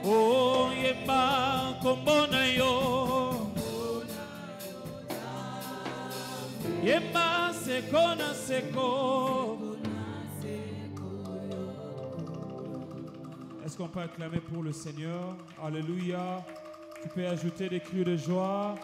Oh, yemba kombona yo. Yemba seko na seko. Est-ce qu'on peut acclamer pour le Seigneur? Alléluia. Tu peux ajouter des cris de joie.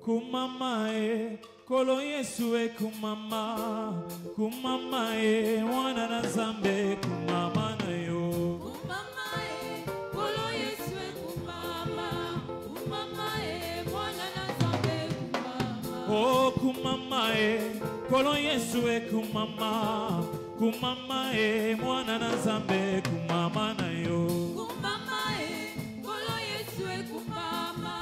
Kumama e, kolo Yesu e kumama. Kumama e, wana na zambe kumama na yo. Kumama e, kolo Yesu e kumama. Kumama e, wana na zambe kumama. Oh kumama e, kolo Yesu e kumama. Kumama e, mwana na zambe kumama na yo. Kumama e, kolo Yesu e kumama.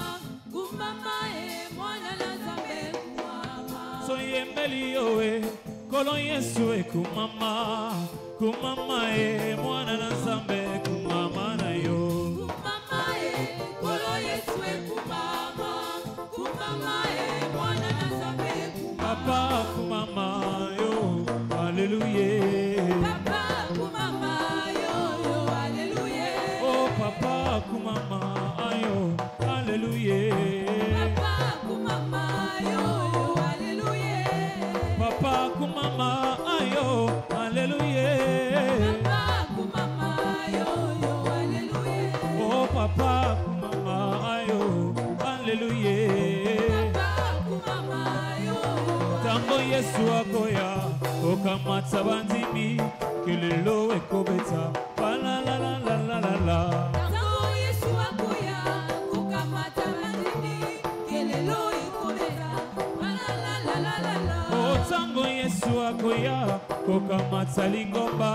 Kumama e, mwana na zambe kumama. So yembeli yo e, kolo Yesu e kumama. Kumama e, mwana na zambe kumama na yo. Kumama e, kolo Yesu e kumama. Kumama e, mwana na zambe kumama. Papa kumama yo, hallelujah. Papa kumama yo, hallelujah. Oh papa kumama ayo, hallelujah. Papa kumama yo, hallelujah. Papa kumama ayo, hallelujah. Papa kumama yo, hallelujah. Oh papa kumama ayo, hallelujah. Papa kumama yo. Tango Yesu akoya, okamata bandimi, kilelo ekobeta, la la la la la la la. Tango Yesu akoya, kukamata bandimi, kelelo ikobeta, la la la la la la. Oh tango Yesu akoya, okamata lingomba,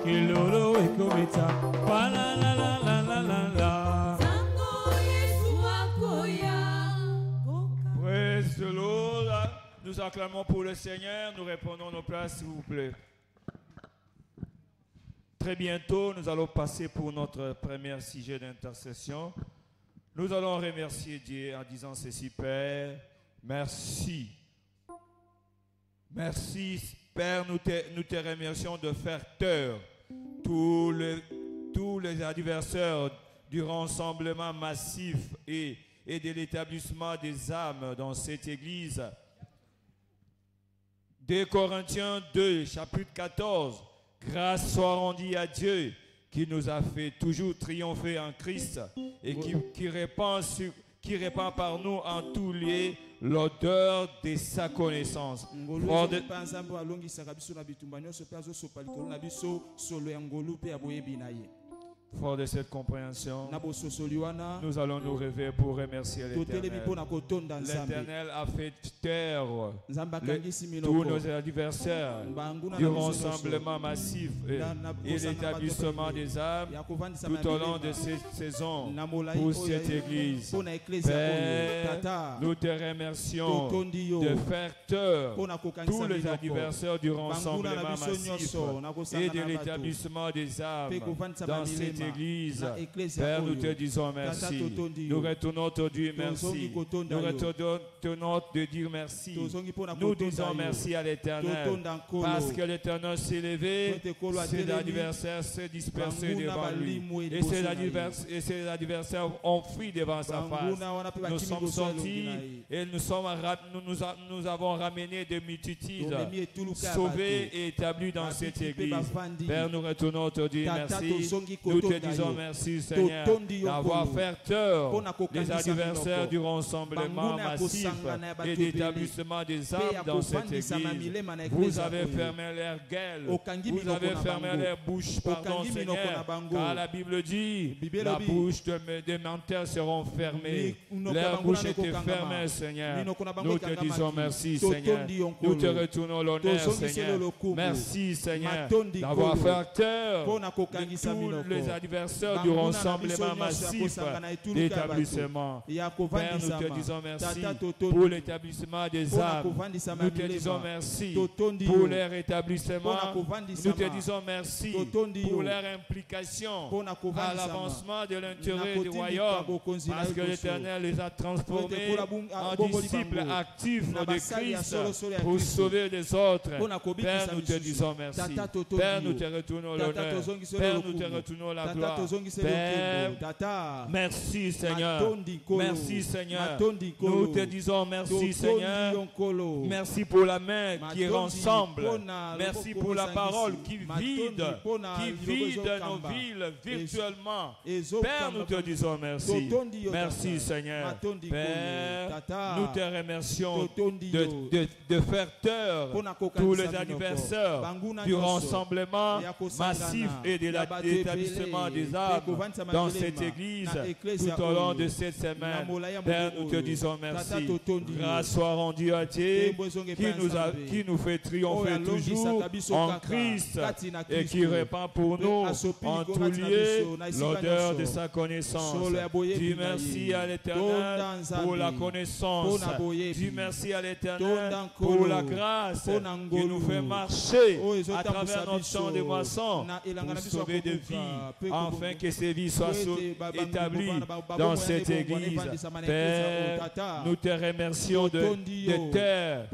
kilelo ekobeta, la la la la la la la. Tango Yesu akoya, Praise the Lord. Nous acclamons pour le Seigneur. Nous répondons nos places, s'il vous plaît. Très bientôt, nous allons passer pour notre premier sujet d'intercession. Nous allons remercier Dieu en disant ceci, Père. Merci. Merci, Père, nous te remercions de faire taire tous les adversaires du rassemblement massif et de l'établissement des âmes dans cette église. 2 Corinthiens 2, chapitre 14. Grâce soit rendue à Dieu qui nous a fait toujours triompher en Christ et qui répand par nous en tous lieux l'odeur de sa connaissance. Fort de cette compréhension, nous allons nous réveiller pour remercier l'Éternel. L'Éternel a fait taire tous nos adversaires du rassemblement massif et l'établissement des âmes tout au long de cette saison pour cette église. Père, nous te remercions de faire taire tous les adversaires du rassemblement massif et de l'établissement des âmes dans cette église. Père, nous te disons merci. Nous retournons te dire merci. Nous retournons te dire merci. Nous disons merci à l'Éternel parce que l'Éternel s'est levé, ses adversaires s'est dispersé devant lui et ses adversaires ont fui devant sa face. Nous sommes sortis et nous avons ramené des multitudes sauvées et établies dans cette église. Père, nous retournons te dire merci. Nous te disons merci, Seigneur, d'avoir fait taire les adversaires du rassemblement massif et d'établissement des âmes dans cette église. Vous avez fermé leur gueule, vous avez fermé leur bouche, pardon, Seigneur, car la Bible dit, la bouche des menteurs seront fermées. Leur bouche était fermée, Seigneur. Nous te disons merci, Seigneur. Nous te retournons l'honneur, Seigneur. Merci, Seigneur, d'avoir fait taire tous les adversaires du rassemblement massif d'établissement. Père, nous te disons merci pour l'établissement des âmes. Nous te disons merci pour leur établissement. Nous te disons merci pour leur implication à l'avancement de l'intérêt du royaume, parce que l'Éternel les a transformés en disciples actifs de Christ pour sauver les autres. Père, nous te disons merci. Père, nous te retournons l'honneur. Père, nous te retournons la gloire. Père, merci Seigneur. Merci Seigneur. Nous te disons merci Seigneur. Merci pour la main qui rassemble. Merci pour la parole qui vide nos villes virtuellement. Père, nous te disons merci. Merci Seigneur. Père, nous te remercions de faire taire tous les adversaires du rassemblement massif et de l'établissement des âmes dans cette église tout au long de cette semaine. Père, nous te disons merci. Grâce soit rendue à Dieu qui nous fait triompher toujours en Christ et qui répand pour nous en tout lieu l'odeur de sa connaissance. Dis merci à l'Éternel pour la connaissance. Dis merci à l'Éternel pour la grâce qui nous fait marcher à travers notre champ de moisson pour sauver des vies, afin que ces vies soient établies dans cette église. Père, nous te remercions de terre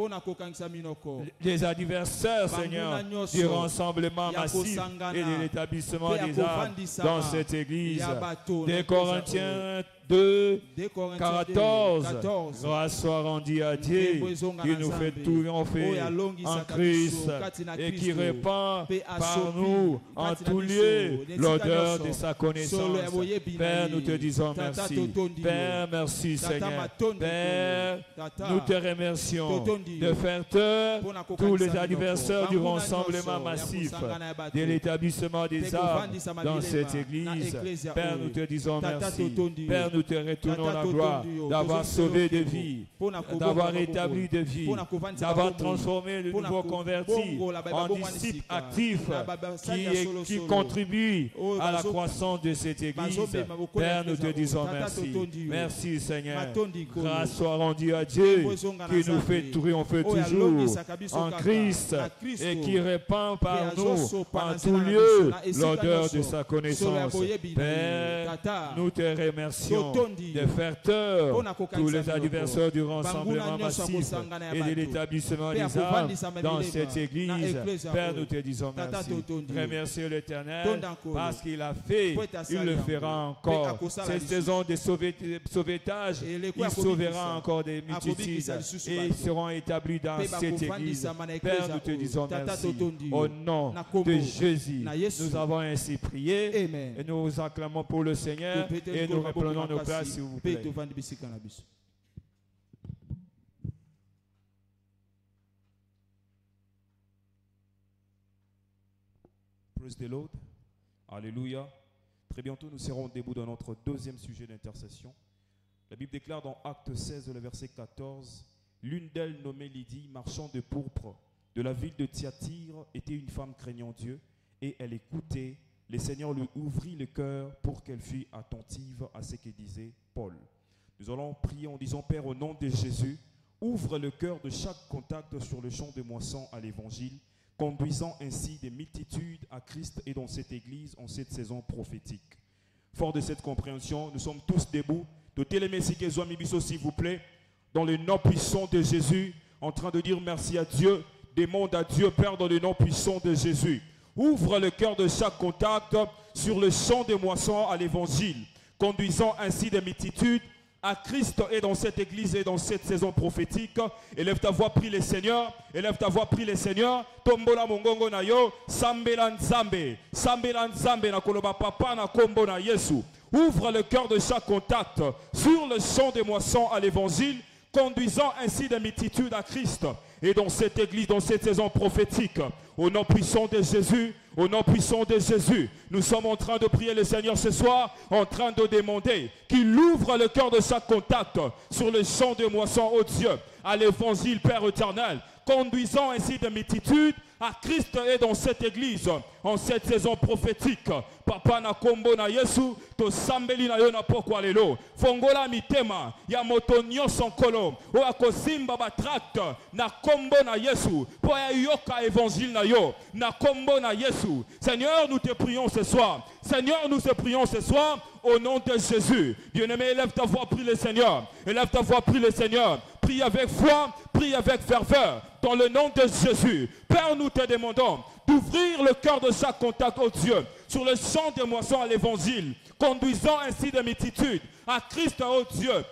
les adversaires, Seigneur, du rassemblement massif et de l'établissement des âmes dans cette église. Des Corinthiens 2, 14. Grâce soit rendue à Dieu qui nous fait triompher en Christ et qui répand par nous en tout lieu l'odeur de sa connaissance. Père, nous te disons merci. Père, merci Seigneur. Père, nous te remercions de faire taire tous les adversaires du rassemblement massif de l'établissement des âmes dans cette église. Père, nous te disons merci. Père, nous te retournons la gloire d'avoir sauvé des vies, d'avoir établi des vies, d'avoir transformé de nouveaux convertis en disciples actifs qui contribuent à la croissance de cette église. Père, nous te disons merci. Merci Seigneur. Grâce soit rendue à Dieu qui nous fait triompher toujours en Christ et qui répand par nous en tout lieu l'odeur de sa connaissance. Père, nous te remercions de faire taire tous les adversaires du rassemblement massif et de l'établissement des âmes dans cette église. Père, nous te disons merci. Remercie l'Éternel parce qu'il a fait, il le fera encore. Cette saison de sauvetage, il sauvera encore des multitudes et ils seront établis dans cette église. Père, nous te disons merci. Au nom de Jésus, nous avons ainsi prié et nous acclamons pour le Seigneur et nous reprenons nos places, s'il vous plaît. Praise the Lord. Alléluia. Très bientôt, nous serons debout dans notre deuxième sujet d'intercession. La Bible déclare dans Acte 16, le verset 14, l'une d'elles, nommée Lydie, marchand de pourpre, de la ville de Thyatire, était une femme craignant Dieu, et elle écoutait. Le Seigneur lui ouvrit le cœur pour qu'elle fût attentive à ce que disait Paul. Nous allons prier en disant, Père, au nom de Jésus, ouvre le cœur de chaque contact sur le champ de moisson à l'évangile, conduisant ainsi des multitudes à Christ et dans cette église en cette saison prophétique. Fort de cette compréhension, nous sommes tous debout. De télémésique et Zoamibiso, s'il vous plaît, dans le nom puissant de Jésus, en train de dire merci à Dieu, demande à Dieu, Père, dans le nom puissant de Jésus. Ouvre le cœur de chaque contact sur le champ de moisson à l'évangile, conduisant ainsi des multitudes à Christ et dans cette église et dans cette saison prophétique. Élève ta voix, prie le Seigneur. Élève ta voix, prie le Seigneur. Tombola mongongo na yo, sambela nzambe, sambela nzambe na koloba papa na kombo na Yesu. Ouvre le cœur de chaque contact sur le champ de moisson à l'évangile, conduisant ainsi des multitudes à Christ et dans cette église, dans cette saison prophétique. Au nom puissant de Jésus, au nom puissant de Jésus, nous sommes en train de prier le Seigneur ce soir, en train de demander qu'il ouvre le cœur de chaque contact sur le champ de moisson, ô Dieu, à l'évangile, Père éternel, conduisant ainsi de multitudes à Christ et dans cette église, en cette saison prophétique. Papa na kombo na Yesu, to sambeli na yo na poko alelo. Fongola mitema, ya motonyo sonkolo, o akosimba batracte, na kombo na Yesu, po ya yoka évangile na yo, na kombo na Yesu. Seigneur, nous te prions ce soir. Seigneur, nous te prions ce soir, au nom de Jésus. Bien-aimé, élève ta voix, prie le Seigneur. Élève ta voix, prie le Seigneur. Prie avec foi, prie avec ferveur, dans le nom de Jésus. Père, nous te demandons d'ouvrir le cœur de chaque contact, oh Dieu, sur le champ de moisson à l'évangile, conduisant ainsi des multitudes à Christ, oh Dieu.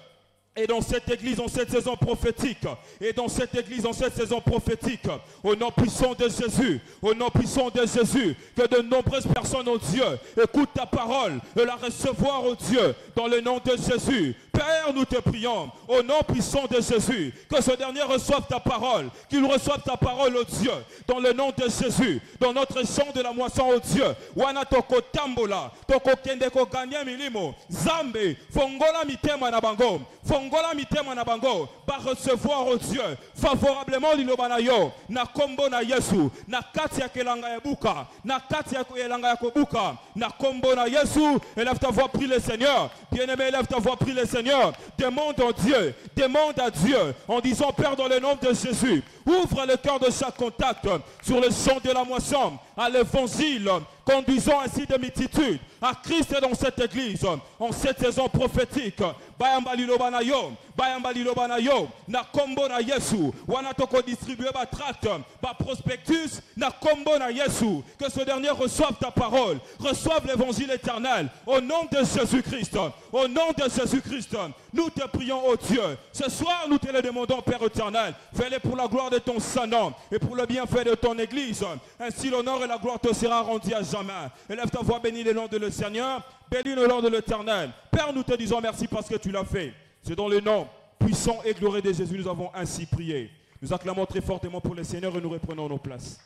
Et dans cette église, en cette saison prophétique, et dans cette église, en cette saison prophétique, au nom puissant de Jésus, au nom puissant de Jésus, que de nombreuses personnes, oh Dieu, écoutent ta parole et la recevoir, oh Dieu, dans le nom de Jésus. Père, nous te prions, au nom puissant de Jésus, que ce dernier reçoive ta parole, qu'il reçoive ta parole, oh Dieu, dans le nom de Jésus, dans notre champ de la moisson, oh Dieu. Wana toko tambola, toko kende ko ganya milimo, zambe, fongola mitema na bango, fongola mitema na bango, ba recevoir, oh Dieu, favorablement liloba na yo, na kombo na Yesu, na kati ya kelanga ya buka, na kati ya kelanga ya kobuka, na kombo na Yesu. Élève ta voix, prie le Seigneur. Bien-aimé, élève ta voix, prie le Seigneur. Demande en Dieu, demande à Dieu, en disant, Père, dans le nom de Jésus, ouvre le cœur de chaque contact sur le champ de la moisson, à l'évangile, conduisant ainsi des multitudes à Christ dans cette église, en cette saison prophétique. Bayamba liloba na yo, na kombo na Yesu, wana toko distribuer ba tract, ba prospectus, na kombo na Yesu, que ce dernier reçoive ta parole, reçoive l'évangile éternel, au nom de Jésus-Christ, au nom de Jésus-Christ. Nous te prions, oh Dieu, ce soir nous te le demandons, Père éternel, fais-le pour la gloire de ton Saint-Nom et pour le bienfait de ton église, ainsi l'honneur et la gloire te sera rendue à jamais. Élève ta voix, bénis le nom de le Seigneur, bénis le nom de l'Éternel. Père, nous te disons merci parce que tu l'as fait. C'est dans le nom puissant et glorieux de Jésus nous avons ainsi prié. Nous acclamons très fortement pour le Seigneur et nous reprenons nos places.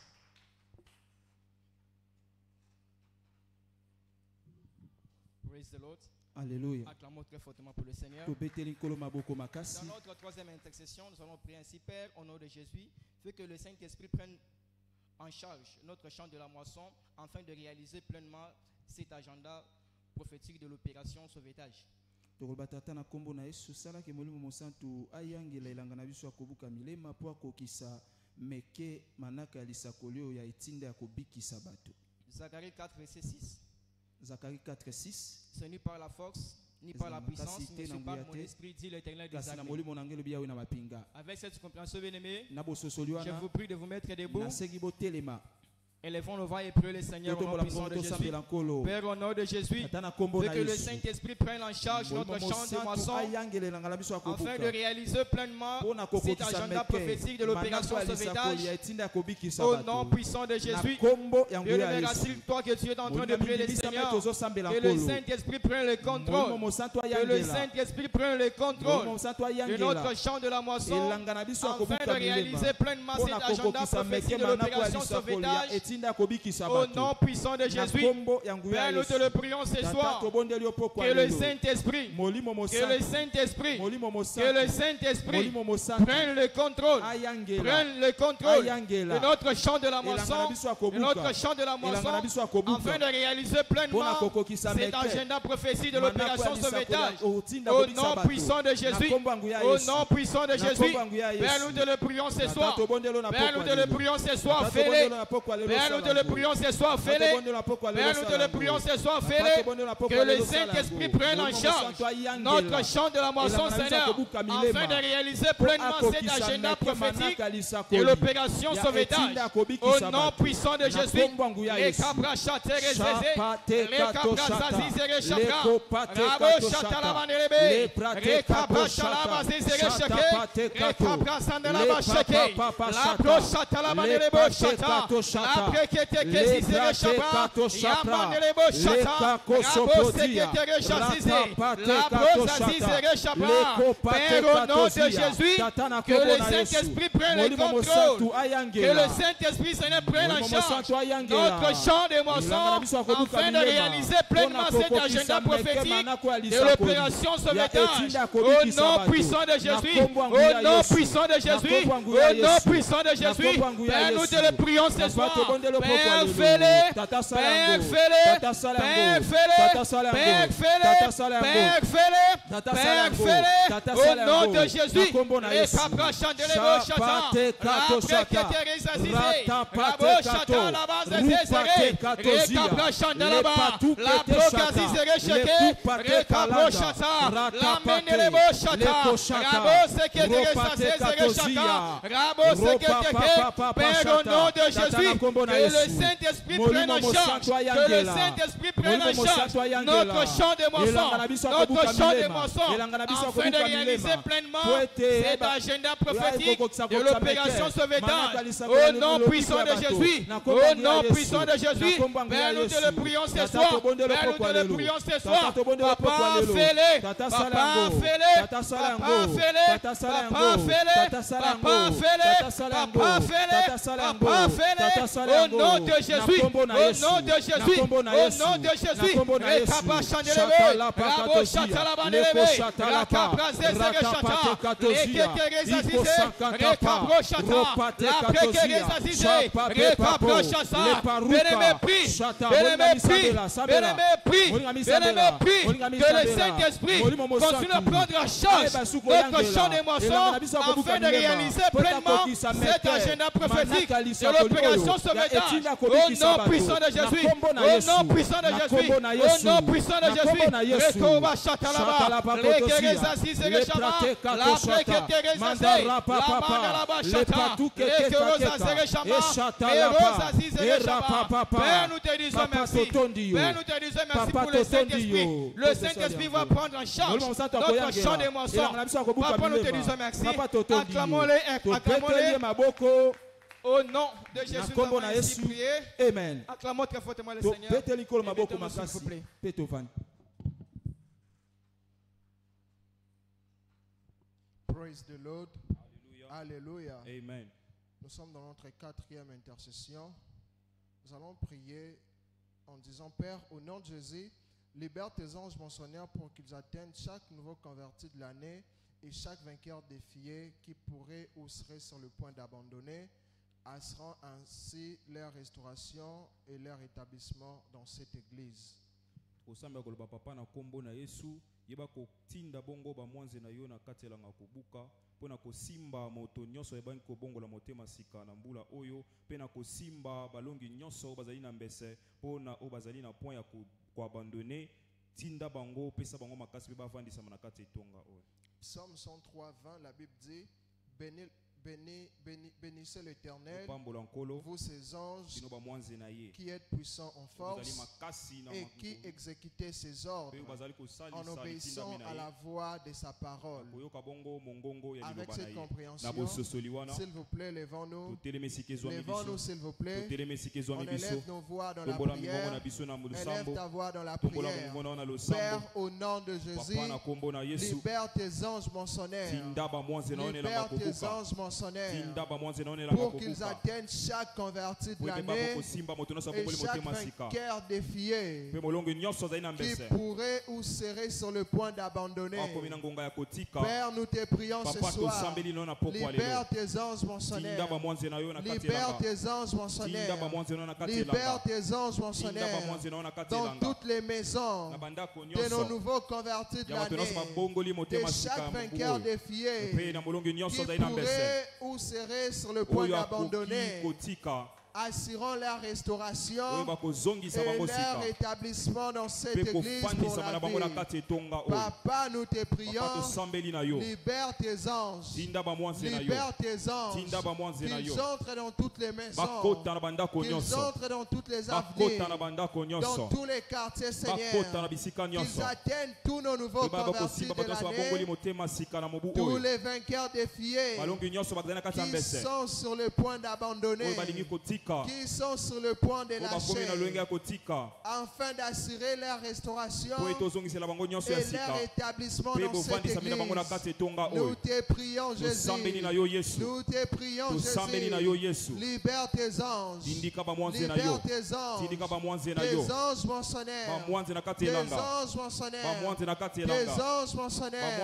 Praise the Lord. Alléluia. Acclamons très fortement pour le Seigneur. Dans notre troisième intercession, nous allons prier ainsi, Père, au nom de Jésus, fais que le Saint-Esprit prenne en charge notre champ de la moisson afin de réaliser pleinement cet agenda prophétique de l'opération sauvetage. Tokolbatata na kombo na Yesu sala ke molimo mosantu ayangela ilanga na biso akobuka milema po akokisa meke manaka lisakolio ya etinda ya kobikisa bato. Zacharie 4 verset 6. Zacharie 4 6. Ce n'est pas la force ni par la puissance, mais c'est par mon esprit, dit l'Éternel des armées. Avec cette compréhension, bien-aimée, je vous prie de vous mettre debout. Élevons nos voix et prions le Seigneur au nom puissant de Jésus. Père, au nom de Jésus, que le Saint-Esprit prenne en charge notre champ de moisson afin de réaliser pleinement cet agenda prophétique de l'opération sauvetage. Au nom puissant de Jésus, Dieu, rassure-toi que tu es en train de prier le Seigneur. Que le Saint-Esprit prenne le contrôle. Que le Saint-Esprit prenne le contrôle de notre champ de la moisson afin de réaliser pleinement cet agenda prophétique de l'opération sauvetage. Au nom puissant de Jésus, Père, nous te le prions ce soir. Que le Saint-Esprit, prenne le contrôle de notre champ de la moisson, afin de réaliser pleinement cet agenda prophétique de l'opération sauvetage. Au nom puissant de Jésus, Père, nous te le prions ce soir. Père, nous te le prions ce soir, fais-le. Père, nous te le prions ce soir, fais-le. Père, nous te le prions ce soir, fais-le. Que le Saint-Esprit prenne en charge notre champ de la moisson, Seigneur, afin de réaliser pleinement cet agenda prophétique de l'opération sauvetage. Au nom puissant de Jésus, les cabras chatés, les cabras zazizérés chakra, rabo chatalamanérébé, les cabras chalabazizérés chaké, les cabras sandalaba chaké, la broche chatalamanérébé chata, la que le Saint-Esprit prenne le contrôle, que le Saint-Esprit prenne en charge notre champ de moisson afin de réaliser pleinement cet agenda prophétique de l'opération sauvetage. Au nom puissant de Jésus, au nom puissant de Jésus, au nom puissant de Jésus, Père, nous te le prions ce soir. Père, fais-le, Père, fais-le, Père, fais-le, Père, fais-le, Père, fais-le, Père, fais-le, au nom de Jésus. Et Papa Chandelebo Chata, après que tu es assisé, Rabo Chata, la base de Césaré, Rekapra Chandelaba, la procasi Zerecheke, Rekapro Chata, la Menelebo Chata, Rabo Sekete Zerechaka, Rabo Sekete, Père, au nom de Jésus, que le Saint-Esprit prenne en charge, que le Saint-Esprit prenne en charge notre champ de moisson, notre champ de moisson, afin de réaliser pleinement cet agenda prophétique de l'opération sauvetage. Au nom puissant de Jésus, au nom puissant de Jésus, Père, nous te le prions ce soir, Père, nous te le prions ce soir. Papa, fais-le, Papa, fais-le, Papa, fais-le, Papa, fais-le, Papa, fais-le, Papa, fais-le, Papa, fais-le, au nom de Jésus, au nom de Jésus, au nom de Jésus, Rekapa Chandelebe, Rabo Chatalabandelebe, Rakapra Zezere Chata, Rekekere Zazise, Rekapro Chata, la Prekere Zazise, Rekapro Chata, que le Saint-Esprit continue à prendre en charge notre champ de moisson afin de réaliser pleinement cet agenda prophétique de l'opération sauvetage. Au nom puissant de Jésus, au nom puissant de Jésus, au nom puissant de Jésus, Rekova Chatalaba, Rekere Zazise Rechaba, la Prekere Zazise, la Mandalaba Chata, Rekero Zazise Rechaba, Erosa Zise Rechaba. Père, nous te disons merci. Père, nous te disons merci pour le Saint-Esprit. Le Saint-Esprit va prendre en charge notre champ de moisson. Papa, nous te disons merci. Acclamons-le, acclamons-le. Au nom de Jésus, nous avons ainsi prié. Amen. Acclamons très fortement le Seigneur. Mettez-nous, s'il vous plaît. Praise the Lord. Alléluia. Amen. Nous sommes dans notre 4e intercession. Nous allons prier en disant: Père, au nom de Jésus, libère tes anges mentionnaires pour qu'ils atteignent chaque nouveau converti de l'année et chaque vainqueur défié qui pourrait ou serait sur le point d'abandonner, assurant ainsi leur restauration et leur établissement dans cette église. Papa na kombo na Yesu yeba ko tinda bongo ba mwanze na yo na katela nga kubuka pona ko simba moto nyonso ebani ko bongo la motema sika na mbula oyo pena ko simba balongi nyonso bazali na mbese pona o bazali na point ya ko abandonner tinda bango pesa bango makasi ba vandisa na kati etonga oyo. Psaume 103:20, la Bible dit: bénissez l'Éternel, vous ses anges qui êtes puissants en force et qui exécutez ses ordres en obéissant à la voix de sa parole. Avec cette compréhension, s'il vous plaît, levons-nous. Levons-nous, s'il vous plaît. On élève nos voix dans la prière. Élève ta voix dans la prière. Père, au nom de Jésus, libère tes anges mentionnaires. Libère tes anges mentionnaires pour qu'ils atteignent chaque converti de l'année et chaque vainqueur défié qui pourrait ou serait sur le point d'abandonner. Père, nous te prions ce soir. Libère tes anges mentionnaires. Libère tes anges mentionnaires. Libère tes anges mentionnaires dans toutes les maisons de nos nouveaux convertis de l'année et chaque vainqueur défié qui pourrait ou serait sur le point d'abandonner, assurant leur restauration et leur établissement dans cette église pour la vie. Papa, nous te prions, libère tes anges, libère tes anges, qu'ils entrent dans toutes les maisons, qu'ils entrent dans toutes les avenues, dans tous les quartiers, Seigneur, qu'ils atteignent tous nos nouveaux convertis de l'année, tous les vainqueurs défiés qui sont sur le point d'abandonner. qui sont sur le point de lâcher, afin d'assurer leur restauration et leur établissement dans cette église. Nous te prions, Jésus. Nous te prions, Jésus. Libère tes anges. Libère tes anges. Tes anges mentionnaires. Tes anges mentionnaires. Tes anges mentionnaires.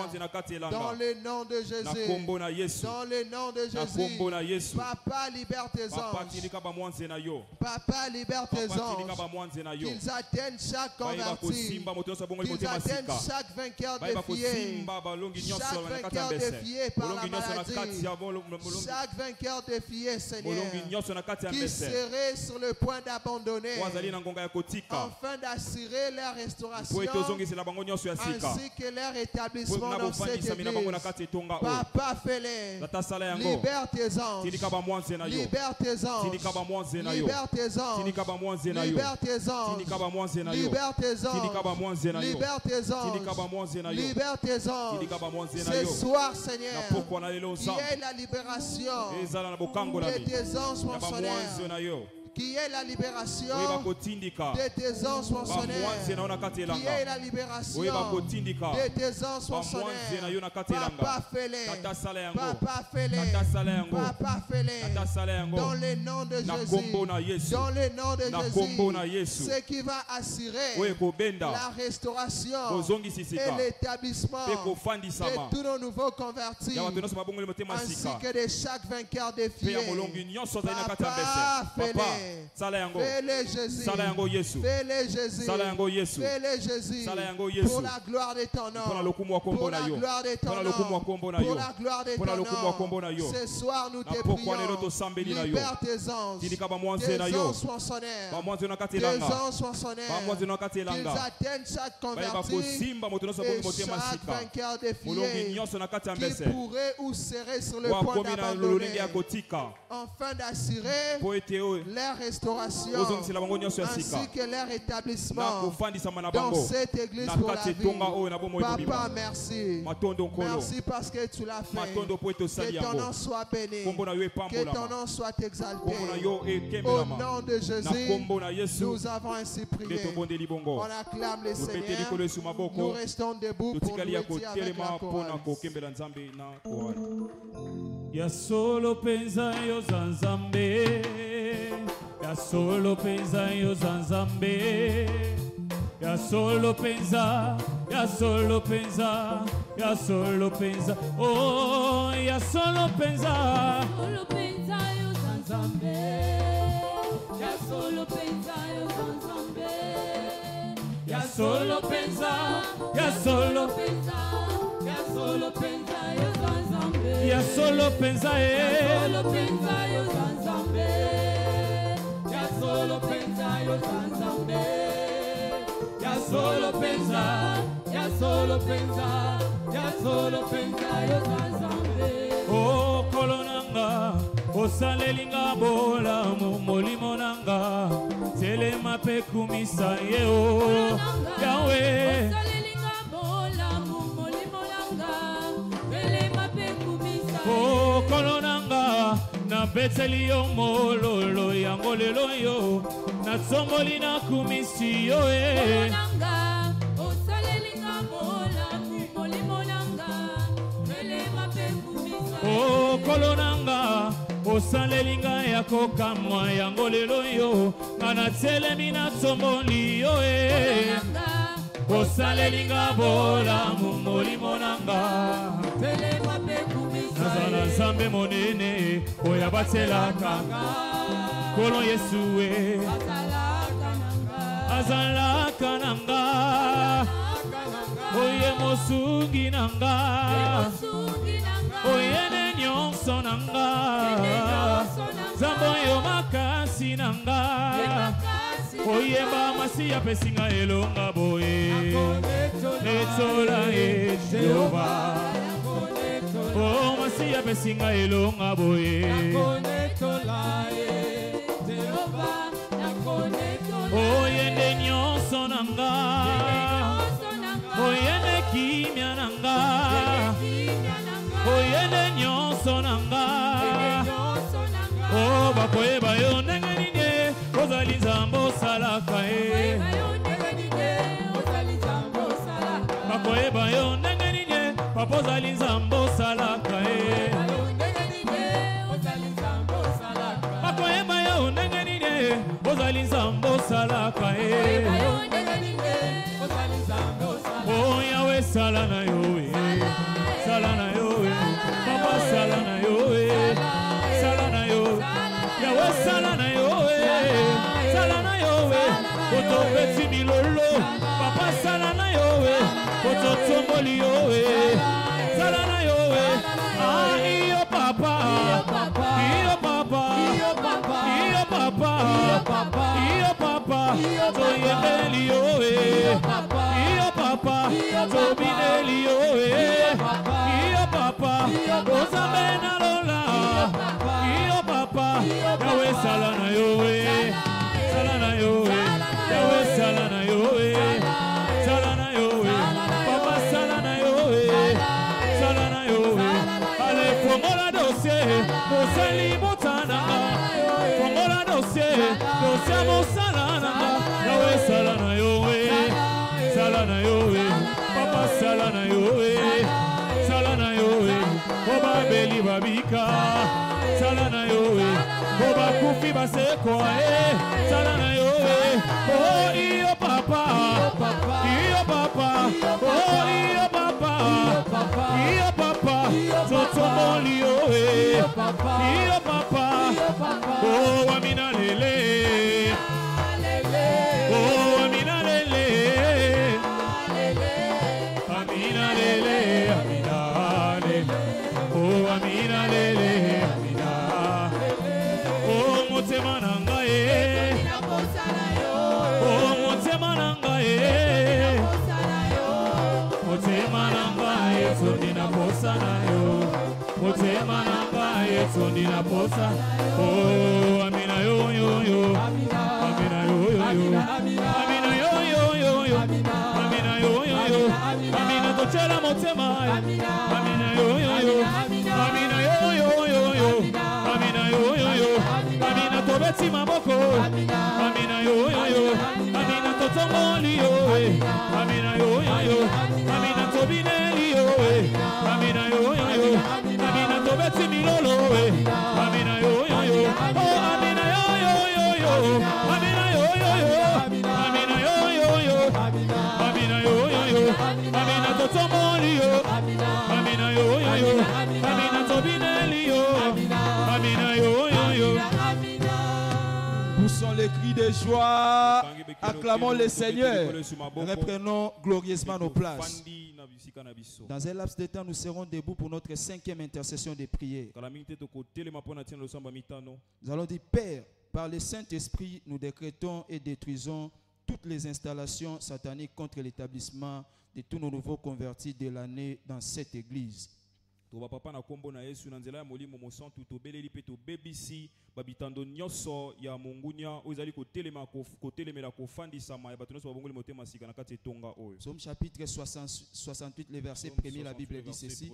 Dans le nom de Jésus. Dans le nom de Jésus. Papa, libère tes anges. Papa, libère tes anges. Qu'ils atteignent chaque converti. Qu'ils atteignent chaque vainqueur défié. Chaque vainqueur défié par la maladie. Chaque vainqueur défié, Seigneur. Qui serait sur le point d'abandonner. Afin d'assurer leur restauration. Ainsi que leur établissement dans cette église. Papa, fais-les. Libère tes anges. Libère tes anges. Libère tes anges. Libère tes anges. Libère tes anges. Libère tes anges. Libère tes anges. Ce soir, Seigneur, qui est la libération de tes anges mentionnaires. Qui est la libération de tes anges mentionnaires. Qui est la libération de tes anges mentionnaires. Papa, fais-les. Papa, fais-les. Papa, fais-les. Dans le nom de Jésus. Dans le nom de Jésus. Ce qui va assurer la restauration et l'établissement de tous nos nouveaux convertis. Ainsi que de chaque vainqueur défié. Papa, fais-les. Fais-les Jésus. Fais-les Jésus. Fais-les Jésus. Pour la gloire de ton nom. Pour la gloire de ton nom. Pour la gloire de ton nom. Ce soir nous te prions. Libère tes anges. Tes anges mentionnaires. Tes anges mentionnaires. Qu'ils atteignent chaque converti et chaque vainqueur défié qui pourrait ou serait sur le point d'abandonner. Afin d'assurer leur restauration ainsi que leur établissement dans cette église pour la vie. Papa, merci. Merci parce que tu l'as fait. Que ton nom soit béni. Que ton nom soit exalté. Au nom de Jésus, nous avons ainsi prié. On acclame le Seigneur. Nous restons debout pour louer avec la chorale. Ya solo penza yo zanzambe. Ya solo penza yo zanzambe. Ya solo penza. Ya solo penza. Ya solo penza. Oh, ya solo penza. Solo penza yo zanzambe. Ya solo penza yo zanzambe. Ya solo penza. Ya solo penza. Ya solo penza yo zanzambe. Ya solo penza solo penza yo zanzambe. Ya solo penza yo zanzambe. Ya solo penza. Ya solo penza. Ya solo penza yo zanzambe. Oh kolonanga, osalelinga bola molimo nanga, telema pe kumisa yeo Yahweh. Oh kolonanga, na beteli yo mololo yango lelo yo, na tsongoli na kumisi yo kolonanga, osalelinga bola molimo nanga, telema pe kumisa. Oh kolonanga, osalelinga ya kokamwa yango lelo yo, na telemi na tsongoli yo kolonanga, osalelinga bola molimo nanga, telema pe kumisa. Nazala Nzambe monene oya batelaka Kolo Yesu azalaka nanga oye mosungi nanga oye ne nyonso nanga Zambo yo makasi nanga oye ba masiya pesinga elonga boye netola Jehova. Oh, Masiya besinga elonga boye. Oh, yende nyonso nanga. Oh, yende kimya nanga. Oh, yende nyonso nanga. Oh, bakoyeba yo ndenge papa ozali nzambe osalaka ye bakoyeba yo ndenge nini ozali nzambe osalaka ye o yawe sala na yo sala na yo papa sala na yo sala na yo yawe sala na yo sala na yo otopeti milolo papa sala na yo ototomboli yo sala na yo iyo papa iyo papa iyo papa iyo papa toyembeli yo iyo papa tobineli yo iyo papa ozambe na lola iyo papa yawe sala na yo sala na yo yawe sala na yo sala na yo papa sala na yo sala na yo ale fongola dossier mosali motana fongola dossier mosala na yawe sala na yo papa sala na yo oba beli babika sala na yo oba kufi basekwa sala na yo oh iyo papa oh iyo papa totomoli yo iyo papa oh amina lele oh amina lele amina lele amina lele oh amina lele amina oh motema nanga oh motema nanga motema nanga sondina posa na yo motema nanga sondina posa oh amina yo amina yo amina yo amina yo amina tochela motema amina yo amina yo amina yo amina tobeti maboko amina yo amina totomoli yo amina yo amina tobineli yo amina yo amina tobeti milolo amina yo oh amina yo amina yo amina yo amina yo amina totomoli yo amina yo amina tobineli yo amina yo Poussons les cris de joie, acclamons le Seigneur, reprenons glorieusement nos places. Dans un laps de temps, nous serons debout pour notre 5e intercession de prière. Nous allons dire, Père, par le Saint-Esprit, nous décrétons et détruisons toutes les installations sataniques contre l'établissement de tous nos nouveaux convertis de l'année dans cette église. Papa na kombo na Yesu na nzela ya molimo mosantu tobeleli pe tobebisi babitando nyonso ya mongunya ozali kotelemela kofandisama ya bato nyonso babongoli motema sika na kati etonga oyo. Psaume chapitre 68, le verset 1er, la Bible dit ceci: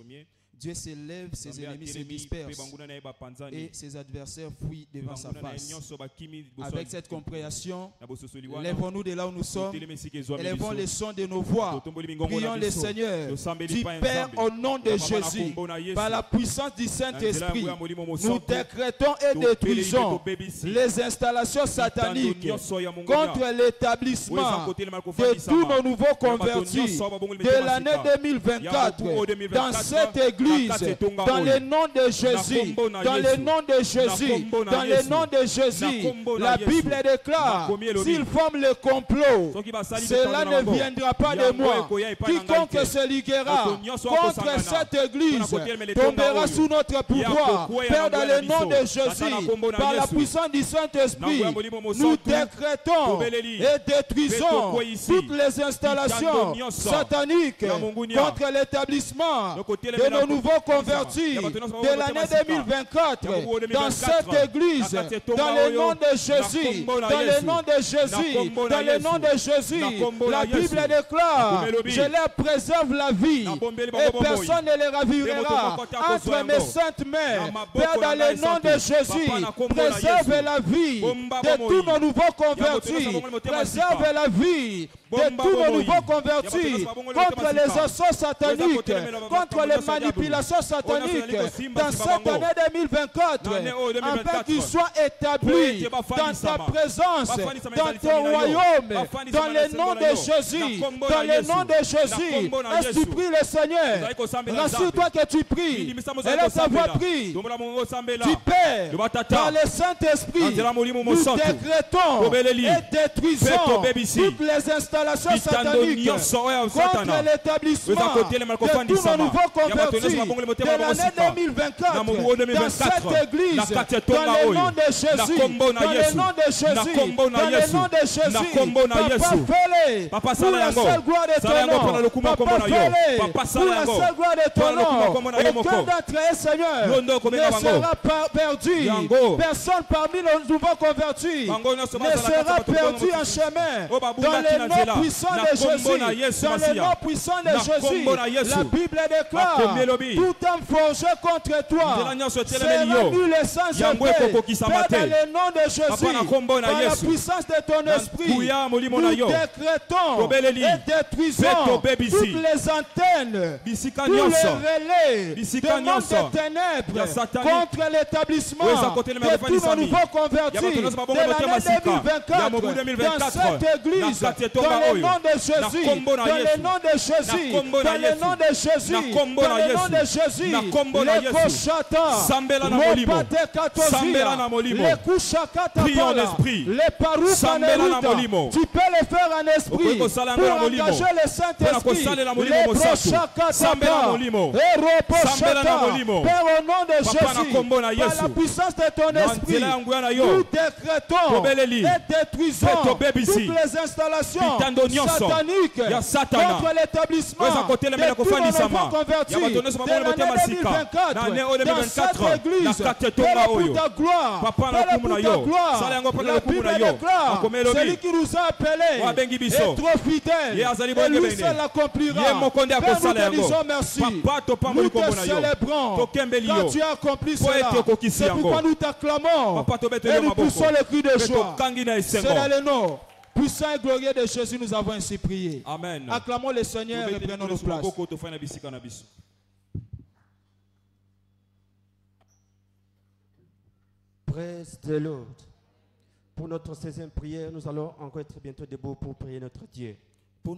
Dieu s'élève, ses ennemis se dispersent et ses adversaires fuient devant sa face. Avec cette compréhension, lèvons-nous de là où nous sommes, élevons les sons de nos voix, prions le Seigneur du Père au nom de Jésus. Par la puissance du Saint-Esprit, nous décrétons et détruisons les installations sataniques contre l'établissement de tous nos nouveaux convertis de l'année 2024 dans cette église, dans le nom de Jésus, dans le nom de Jésus, dans le nom de Jésus. La Bible déclare, s'ils forment le complot, cela ne viendra pas de moi. Quiconque se liguera contre cette église tombera sous notre pouvoir. Père, dans le nom de Jésus, par la puissance du Saint-Esprit, nous décrétons et détruisons toutes les installations sataniques contre l'établissement de nos nouveaux convertis de l'année 2024 dans cette église, dans le nom de Jésus, dans le nom de Jésus, dans le nom de Jésus. La Bible déclare, je leur préserve la vie et personne ne les ravira entre mes saintes mains. Père, dans le nom de Jésus, préserve la vie de tous nos nouveaux convertis, préserve la vie de tous nos nouveaux convertis, contre les assauts sataniques, contre les manipulations sataniques dans cette année 2024, afin qu'ils soient établis dans ta présence, dans ton royaume, dans le nom de Jésus, dans le nom de Jésus. Est-ce que tu pries le Seigneur? Rassure-toi que tu pries. Élève ta voix, prie. Tu Père, dans le Saint-Esprit, nous décrétons et détruisons toutes les installations sataniques contre l'établissement de tous nos nouveaux convertis de l'année 2024 dans cette église, dans le nom de Jésus, dans le nom de Jésus, dans le nom de Jésus. Papa, fais-les pour la seule gloire de ton nom. Papa, fais-les pour la seule gloire de ton nom. Aucun d'entre eux, Seigneur, ne sera perdu. Personne parmi nos nouveaux convertis ne sera perdu en chemin. Dans le nom puissant de Jésus, dans le nom puissant de Jésus, la Bible déclare tout homme forgé contre toi sera nul et sans effet. Père, dans le nom de Jésus, par la puissance de ton esprit, nous décrétons et détruisons toutes les antennes, tous les relais de monde des ténèbres contre l'établissement de tous nos nouveaux convertis de l'année 2024 dans cette église, dans le nom de Jésus, dans le nom de Jésus, dans le nom de Jésus, dans le nom de Jésus, les Koshata, Mopate Katozia, les Kushakata, les Paroukaneruta, tu peux les faire en esprit pour engager le Saint-Esprit, les Proshakata, et Roposhata, Père, au nom de Jésus, par la puissance de ton esprit, nous décrétons et détruisons toutes les installations sataniques contre l'établissement de tous nos nouveaux convertis de l'année 2024 dans cette église. Fais-le pour ta gloire, fais-le pour ta gloire. La Bible déclare, celui qui nous a appelés est trop fidèle et lui seul l'accomplira. Père, nous te disons merci. Nous te célébrons car tu as accompli cela. C'est pourquoi nous t'acclamons et nous poussons le cri de joie. C'est dans le nom puissant et glorieux de Jésus nous avons ainsi prié. Amen. Acclamons le Seigneur et prenons nos places. Praise the Lord. Pour notre 16e prière, nous allons encore être bientôt debout pour prier notre Dieu. Et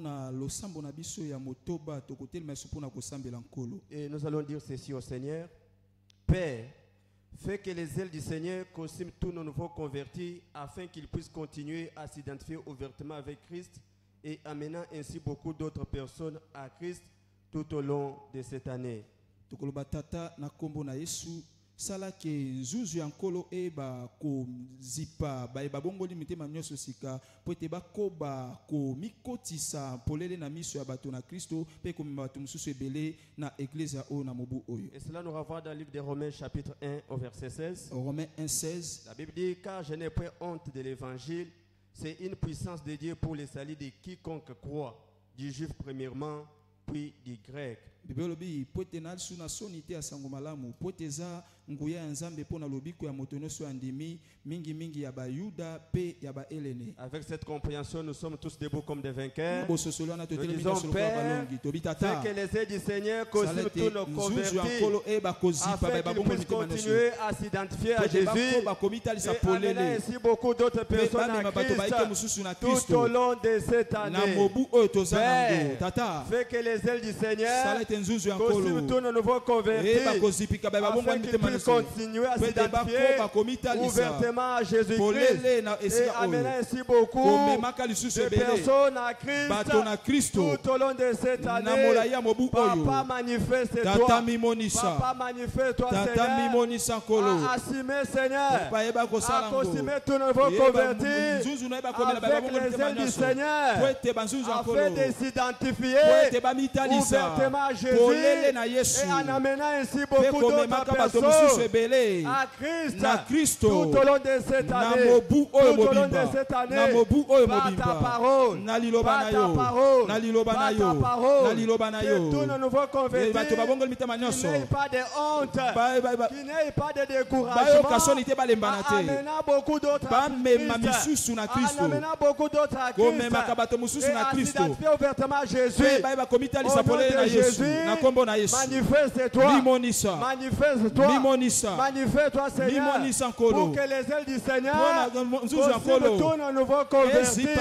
nous allons dire ceci au Seigneur. Père, fais que les ailes du Seigneur consument tous nos nouveaux convertis afin qu'ils puissent continuer à s'identifier ouvertement avec Christ et amenant ainsi beaucoup d'autres personnes à Christ tout au long de cette année. Sala ke nzuzu ya nkolo eba ko zipa ba eba bongoli mitema nyonso sika po ete bakoba ko mikotisa polele na miso ya bato na Kristo pe ko bato mususu ebele na église o na mobu oyo. Et cela nous renvoie dans le livre de Romains chapitre 1 au verset 16. Romains 1:16. La Bible dit car je n'ai point honte de l'évangile, c'est une puissance de Dieu pour le salut de quiconque croit, du juif premièrement puis du grec. Bibelobi potenal suna sonite asango malamu poteza nguya ya nzambe pona lobiko ya motonoso andimi mingi mingi ya ba Yuda pe ya ba Helene. Avec cette compréhension nous sommes tous debout comme des vainqueurs. Nous disons Père, fais que les ailes du Seigneur consument tous nos convertis afin qu'ils puissent continuer à s'identifier à Jésus et amener ainsi beaucoup d'autres personnes à Christ tout au long de cette année. Père, fais que les ailes du Seigneur consument tous nos nouveaux convertis afin qu'ils puissent continuer à s'identifier ouvertement à Jésus-Christ et amener ainsi beaucoup de personnes à Christ tout au long de cette année. Papa, manifeste-toi. Papa, manifeste-toi, Seigneur. Assumer, Seigneur. Accostumer tous nos nouveaux convertis avec les ailes du Seigneur afin de s'identifier ouvertement à Jésus et en amenant ainsi beaucoup d'autres personnes à Christ tout au long de cette année. Tout au long de cette année, par ta parole, par ta parole, que tous nos nouveaux convertis qui n'aient pas de honte, qui n'aient pas de découragement, en amenant beaucoup d'autres à Christ, en amenant beaucoup d'autres à Christ, et à s'identifier ouvertement à Jésus. Au nom de Jésus, manifeste-toi, manifeste-toi, manifeste-toi, Seigneur, pour que les ailes du Seigneur possible tous nos nouveaux convertis, que les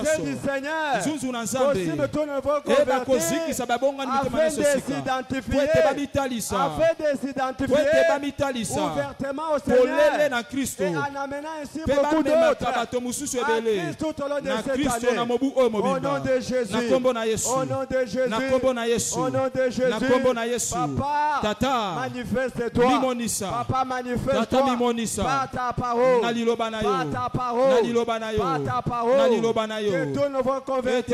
ailes du Seigneur possible tous nos nouveaux convertis, afin de s'identifier ouvertement au Seigneur et en amenant ainsi beaucoup d'autres à Christ tout au long de cette année. Au nom de Jésus, au nom de Jésus, au nom de Jésus, Papa, manifeste-toi, Papa, manifeste-toi par ta parole, par ta parole, par ta parole, que tous nos convertis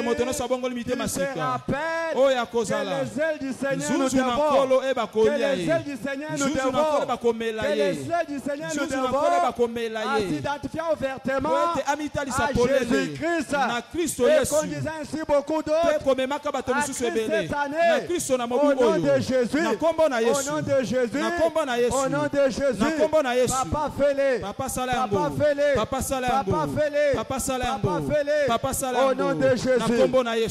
se rappellent que les ailes du Seigneur nous dévorent, que les ailes du Seigneur nous dévorent, que les ailes du Seigneur nous dévorent, à s'identifier ouvertement à Jésus-Christ, et conduisant ainsi beaucoup d'autres à Christ cette année. Au nom de Jésus, au nom de Jésus, au nom de Jésus, Papa fais-les, Papa fais-les, Papa fais-les, Papa fais-les, au nom de Jésus.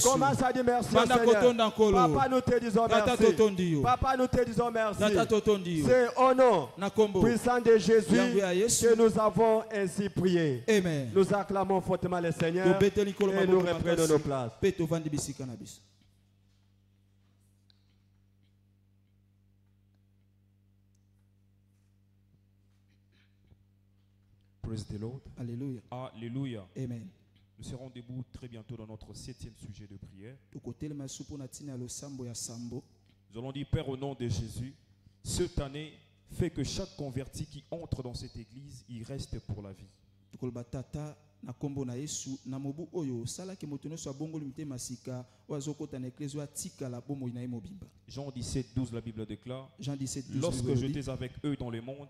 Commence à dire merci au Seigneur. Papa, nous te disons merci. Papa, nous te disons merci. C'est au nom puissant de Jésus que nous avons ainsi prié. Amen. Nous acclamons fortement le Seigneur et nous reprenons nos places. Praise the Lord. Alléluia. Alléluia. Amen. Nous serons debout très bientôt dans notre 7e sujet de prière. Nous allons dire, Père, au nom de Jésus, cette année, fais que chaque converti qui entre dans cette église, il reste pour la vie. Jean 17, 12, la Bible déclare, lorsque j'étais avec eux dans le monde,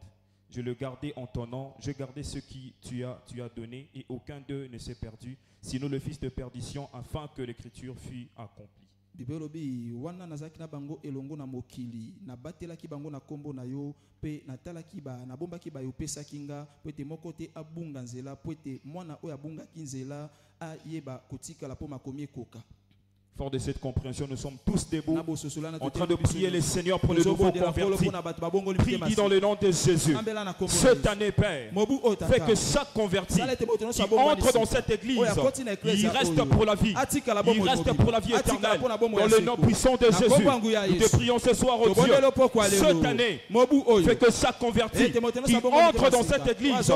je le gardais en ton nom, je gardais ce qui tu as donné, et aucun d'eux ne s'est perdu, sinon le fils de perdition, afin que l'écriture fût accomplie. Bibelobi wana nazaki na bango elongo na mokili na batelaki bango na kombo na yo pe natalaki ba na bombaki ba yo pesaki nga po ete moko te abunga nzela po ete mwana oyo abungaki nzela ayeba kotikala po makomi ekoka. Fort de cette compréhension, nous sommes tous debout en train de prier le Seigneur pour le nouveau converti. Prie dans le nom de Jésus. Cette année, Père, fais que chaque converti qui entre dans cette église, il reste pour la vie. Il reste pour la vie éternelle. Dans le nom puissant de Jésus, nous te prions ce soir au Dieu. Cette année, fais que chaque converti qui entre dans cette église, il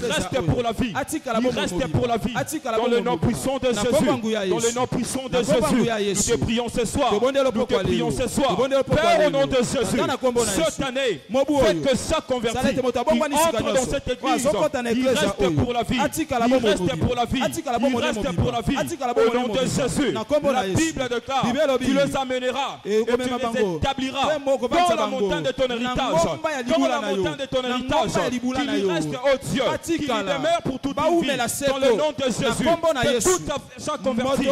reste pour la vie. Il reste pour la vie. Dans le nom puissant de Jésus. Dans le nom puissant de Jésus. Nous te prions ce soir. Nous te prions ce soir. Père, au nom de Jésus, cette année, faites que chaque converti qui entre dans cette église, il reste pour la vie. Il reste pour la vie. Il reste pour la vie. Au nom de Jésus, la Bible déclare, tu les amèneras et tu les établiras dans la montagne de ton héritage. Dans la montagne de ton héritage. Qu'il reste, oh Dieu, qu'il demeure pour toute une vie. Dans le nom de Jésus, que tout chaque converti, que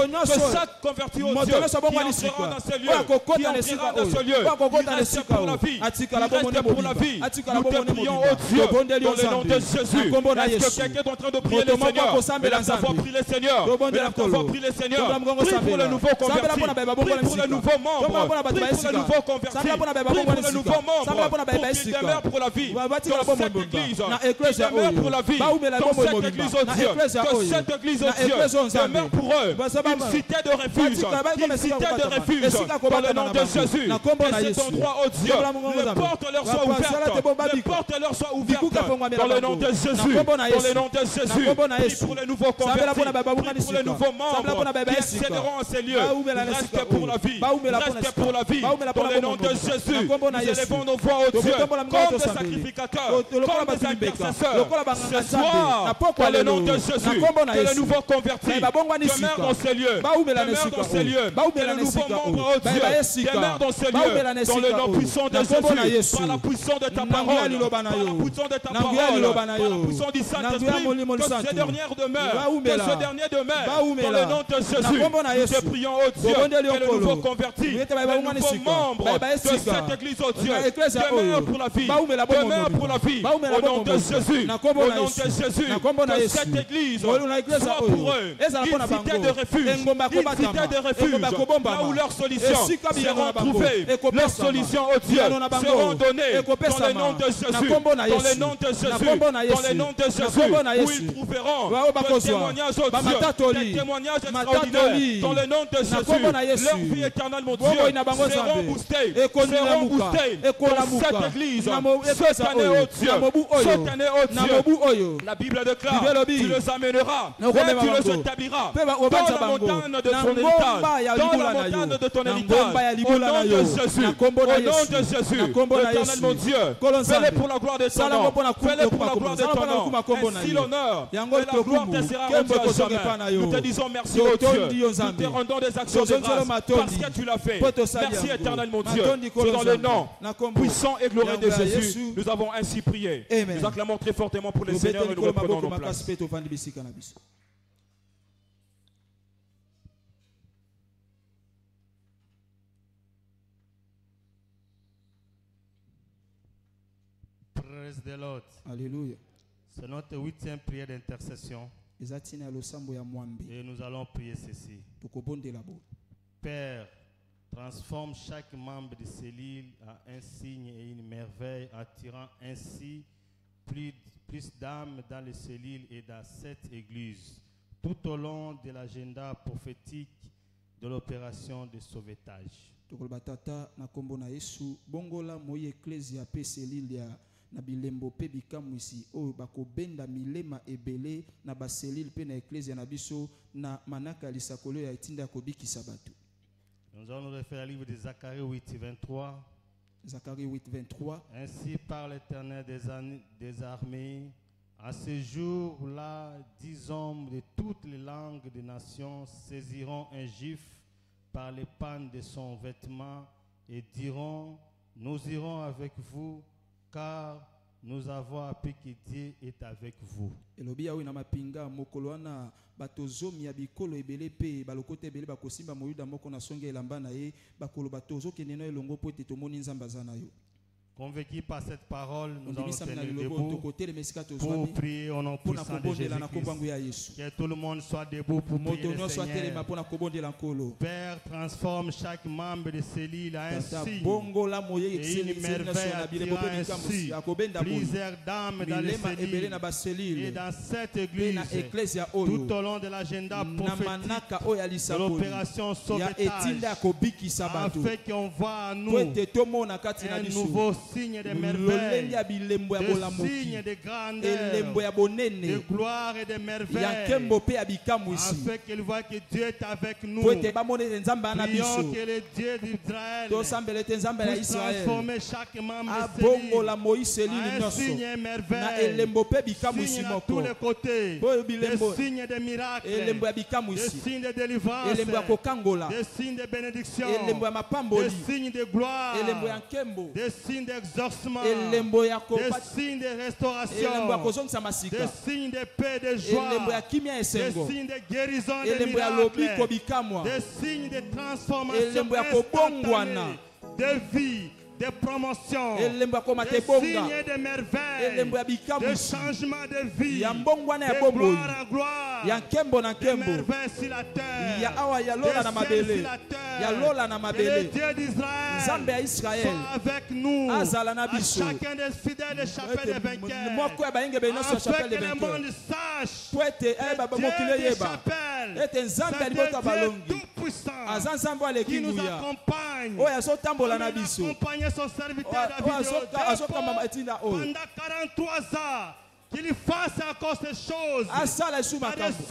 chaque converti, oh Dieu, qui entrera dans ce lieu, qui entrera dans ce lieu, il reste pour la vie, il reste pour la vie. Nous te prions, oh Dieu, dans le nom de Jésus. Est-ce que quelqu'un est en train de prier le Seigneur? Mais la savoir prier le Seigneur. Mais la savoir prier le Seigneur. Prie pour le nouveau converti. Prie pour le nouveau membre. Prie pour le nouveau converti. Prie pour le nouveau membre. Pour qu'il demeure pour la vie. Dans cette église. Qu'il demeure pour la vie. Dans cette église, oh Dieu. Que cette église, oh Dieu, demeure pour eux. Une cité de refuge. Une cité de refuge. Dans le nom de Jésus. Que cet endroit, oh Dieu, les portes leur soient ouvertes. Les portes leur soient ouvertes. Dans le nom de Jésus. Dans le nom de Jésus. Prie pour les nouveaux convertis. Prie pour les nouveaux membres qui accéderont à ces lieux. Reste pour la vie. Reste pour la vie. Dans le nom de Jésus. Nous élevons nos voix au Dieu comme des sacrificateurs, comme des intercesseurs. Ce soir, dans le nom de Jésus, que les nouveaux convertis demeurent dans ces lieux. Demeurent dans ces ces lieux. Que le nouveau membre, oh Dieu, demeure dans ces lieux. Dans le nom puissant de Jésus. Par la puissance de ta parole. Par la puissance de ta parole. Par la puissance du Saint-Esprit. Que ce dernier demeure. Que ce dernier demeure. Dans le nom de Jésus. Nous te prions, oh Dieu. Que le nouveau converti. Le nouveau membre de cette église, oh Dieu. Demeure pour la vie. Demeure pour la vie. Au nom de Jésus. Au nom de Jésus. Que cette église soit pour eux une cité de refuge. Une cité de refuge. Là où leurs solutions seront trouvées. Leurs solutions, oh Dieu, seront données dans le nom de Jésus. Dans le nom de Jésus. Dans le nom de Jésus. Où ils trouveront des témoignages, oh Dieu. Des témoignages extraordinaires. Dans le nom de Jésus. Leur vie éternelle, mon Dieu, seront boostés. Seront boostés dans cette église. Cette année, oh Dieu. Cette année, oh Dieu. La Bible déclare, tu les amèneras et tu les établiras dans la montagne de ton héritage. Dans la montagne de ton héritage. Au nom de Jésus. Au nom de Jésus. Éternel mon Dieu. Fais-le pour la gloire de ton nom. Fais-le pour la gloire de ton nom. Ainsi l'honneur et la gloire te sera rendue à jamais. Nous te disons merci, oh Dieu. Nous te rendons des actions de grâce parce que tu l'as fait. Merci éternel mon Dieu. C'est dans le nom puissant et glorieux de Jésus. Nous avons ainsi prié. Nous acclamons très fortement pour le Seigneur et nous reprenons nos places. Praise the Lord. Alléluia. C'est notre 8e prière d'intercession. Et nous allons prier ceci. Père, transforme chaque membre de cellule en un signe et une merveille, attirant ainsi plus d'âmes dans les cellules et dans cette église, tout au long de l'agenda prophétique de l'opération de sauvetage. Na bilembo pe bikamwisi oyo bakobenda milema ebele na baselile pe na eklezia na biso na manaka lisakolo ya etinda kobikisa bato. Nous allons refaire le livre de Zacharie 8:23. Zacharie 8:23. Ainsi parle l'Éternel des armées, à ce jour-là, 10 hommes de toutes les langues des nations saisiront un juif par les pannes de son vêtement et diront, nous irons avec vous, car nous avons appris que Dieu est avec vous. Elobia wi na mapinga mokolo wana batozomi ya bikolo ebele pe balokote ebele bakosimba moyuda moko na songe elamba na ye bakolo batozo keneno elongo po ete tomoni nzamba zana yo. Convaincu par cette parole, nous allons tenir debout pour prier au nom puissant de Jésus-Christ. Que tout le monde soit debout pour prier le Seigneur. Père, transforme chaque membre de celui là ainsi. Et une merveille attira ainsi plusieurs dames dans les cellules et dans cette église tout au long de l'agenda prophétique de l'opération sauvetage, afin qu'on voit en nous un nouveau signe de merveille, des signes de grandeur, de gloire et de merveille, afin qu'il voit que Dieu est avec nous. Prions que le Dieu d'Israël puisse transformer chaque membre de celui un signe de merveille, signe à tous les côtés, des signes de miracles, des signes de délivrance, des signes de bénédiction, des signes de gloire, des signes d'exaucement, des signes de restauration, des signes de paix, de joie, des signes de guérison, de miracles, des signes de transformation instantanée, de vie, de promotion, de signes de merveille, de changement de vie, de gloire à gloire, de merveille sur la terre, de ciel sur la terre. Et le Dieu d'Israël soit avec nous, à chacun des fidèles de chapelle des vainqueurs, afin que le monde sache que Dieu des chapelles, c'est un Dieu tout-puissant qui nous accompagne, son serviteur David pendant 43 ans. qu'il fasse encore ces choses. Des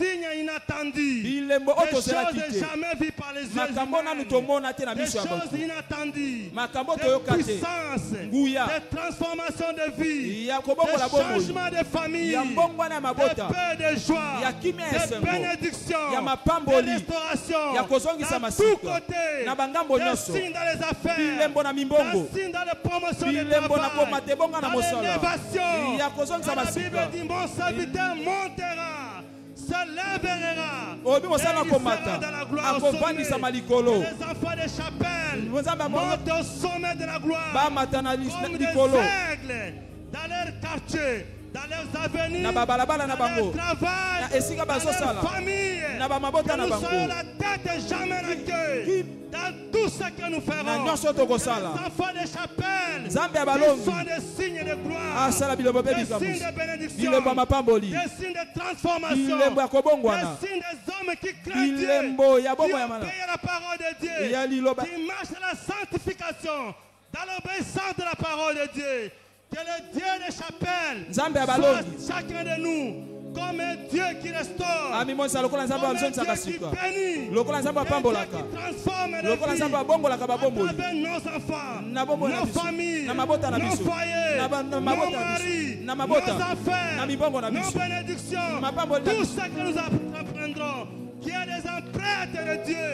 signes inattendus. Des choses jamais vues par les yeux humains. Des choses inattendues. Des puissances. Des transformations de vie. Des changements de famille. Des paix, de joie. Des bénédictions. Des restaurations. Dans tous côtés. Des signes dans les affaires. Des signes dans la promotion de travail. Dans l'élévation. La Bible dit mon serviteur montera, se lèvera, et il sera dans la gloire au sommet. Les enfants de chapelle montent au sommet de la gloire comme des aigles dans leur quartier, dans leurs avenirs, dans leur travail, dans leur famille. Que nous soyons la tête et jamais la queue. Dans tout ce que nous ferons, les enfants de chapelle, qu'ils soient des signes de gloire, des signes de bénédiction, des signes de transformation, des signes des hommes qui craignent Dieu, qui ont payé la parole de Dieu, qui marchent dans la sanctification, dans l'obéissance de la parole de Dieu. Que le Dieu des chapelles soit chacun de nous comme un Dieu qui restaure, comme un Dieu qui bénit, qui transforme les vies à travers nos enfants, nos familles, nos foyers, nos maris, nos affaires, nos bénédictions, tout ce que nous apprendrons, qui est des empreintes de Dieu,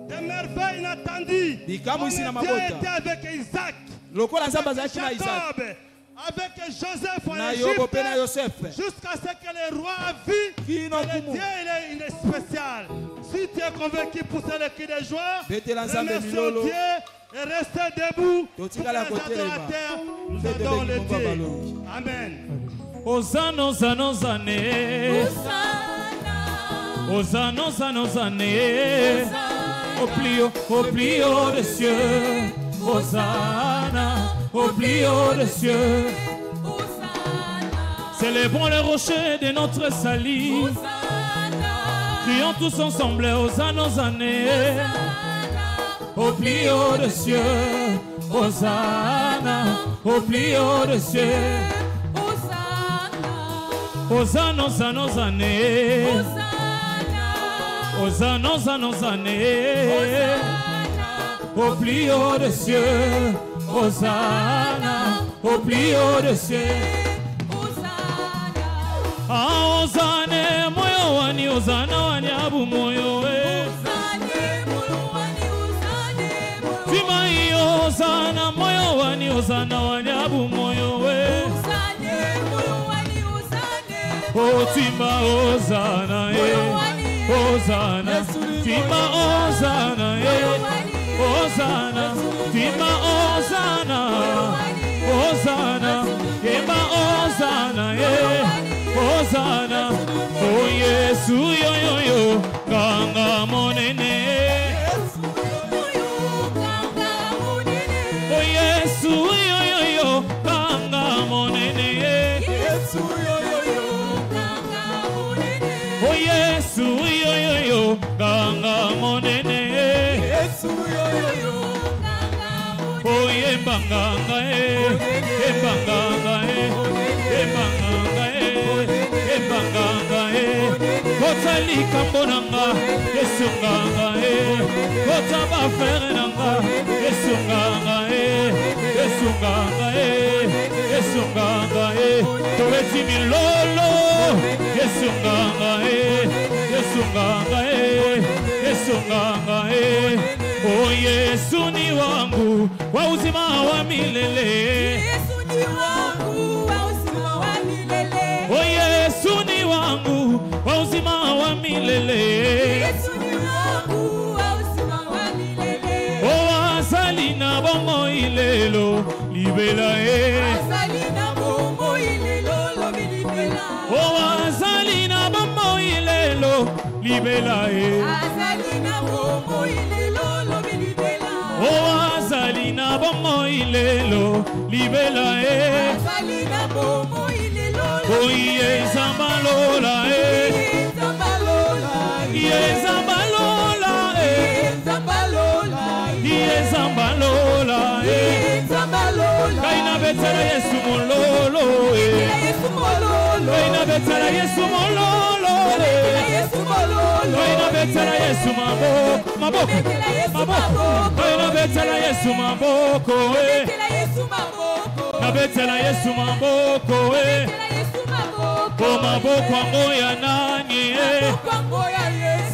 des merveilles inattendues, comme Dieu était avec Isaac, Jacob, avec Joseph en Égypte, jusqu'à ce que le roi a vu que le Dieu il est spécial. Si tu es convaincu pour ce cri de joie, remercions Dieu et restez debout pour les adorateurs. Nous adorons le Dieu. Amen. Hosanna, Hosanna, Hosanna. Hosanna, Hosanna, Hosanna. Au plus haut des cieux. Hosanna, au plus haut des cieux. Célébrons le rocher de notre salut. Crions tous ensemble, Hosanna, Hosanna. Au plus haut des cieux. Hosanna, au plus haut des cieux. Hosanna, Hosanna, Hosanna. Hosanna, Hosanna, Hosanna. Au plus haut des cieux, Hosanna, au plus haut des cieux. Ah, Hosanna, moyo wani, Hosanna wani abu moyo we. Tima Hosanna, moyo wani, Hosanna wani abu moyo we. Oh, Tima Hosanna, Hosanna, Tima Hosanna, Hosanna, Tima Hosanna, Hosanna, Tima Hosanna, Hosanna, oh Yesu yo yo yo, kanga monene, oh Yesu yo yo yo, kanga monene, oh Yesu yo yo yo, kanga monene. Oh, embanganga, embanganga, embanganga, embanganga, kotalika mbonanga, esunganga, kotaba ferenanga, esunganga, esunganga, esunganga, toweti milolo, esunganga, esunganga, esunganga, oh Yesu ni wangu wa uzima wa milele. Yesu ni wangu wa uzima wa milele. Oh Yesu ni wangu wa uzima wa milele. Yesu ni wangu wa uzima wa milele. Oh azali na bombo ilelo libela azali na bombo ilelo libela. Oh azali na bombo ilelo libela azali na bombo ilelo. Oh azalina bomo ilelo libela azalina bomo ilelo oh yezambalola yezambalola yezambalola yezambalola yezambalola yezambalola kaina betala Yesu mololo Ina betala Yesu mololo Ina betala Yesu maboko Ina betala Yesu maboko Na betala Yesu maboko maboko ango ya nani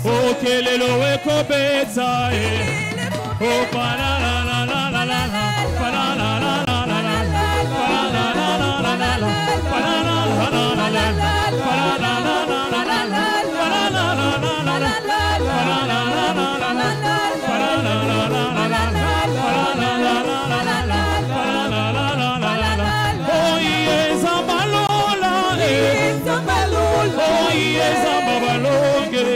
O kelelo eko beta O para la la la la la para la la la la la para la la la la la para la la la la la para la la la la la para la la la la la para la la la la la para la la la la la para la la la la la para la la la la la Oh yes ambalola Oh yes ambalonge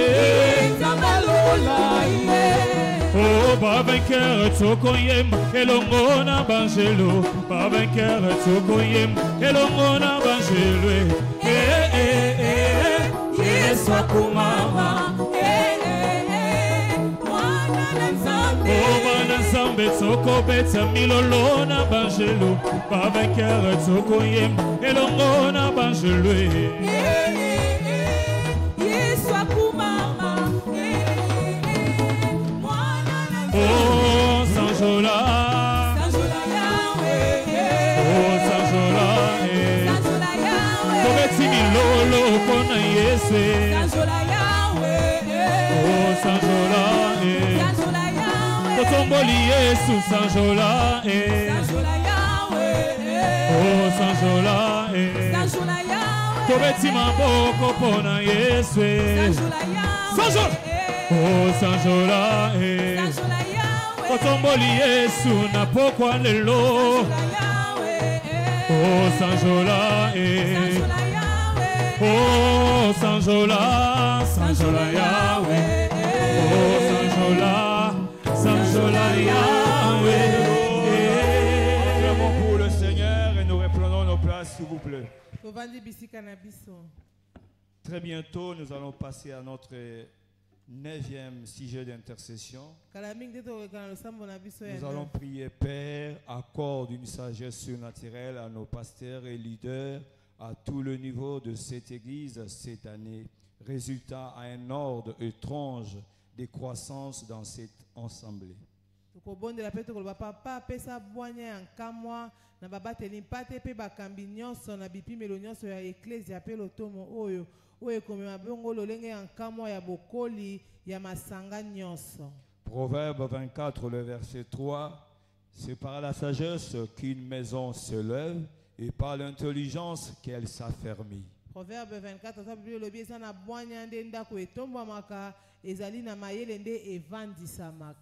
Oh, Babanker, Tokoyem, Elongona Bangelo, Babanker, Tokoyem, Elongona Bangelo, Yes, Wakumama, Oh, Manazambe, Toko Beta, Milolona Bangelo, Babanker, Tokoyem, Elongona Bangelo, Yes, Wakumama. Oh, Sanjola Yahweh. Oh, Sanjola Kobeti milolo kona Yesu. Sanjola Yahweh. Oh, Sanjola Kotomboli Yesu Sanjola Yahweh. Oh, Sanjola Kobeti maboko pona Yesu. Sanjola Oh, Sanjola Kotomboli Yesu na pokwa lelo Oh, Sanjola Oh, Sanjola Sanjola Yahweh Oh, Sanjola Yahweh Acclamons pour le Seigneur et nous reprenons nos places s'il vous plaît. Très bientôt nous allons passer à notre 9e sujet d'intercession. Nous allons prier, Père, accorde une sagesse surnaturelle à nos pasteurs et leaders à tout le niveau de cette église cette année, résultat à un ordre étrange de croissance dans cette assemblée. Proverbe 24, le verset 3, c'est par la sagesse qu'une maison se lève et par l'intelligence qu'elle s'affermit. Proverbe 24,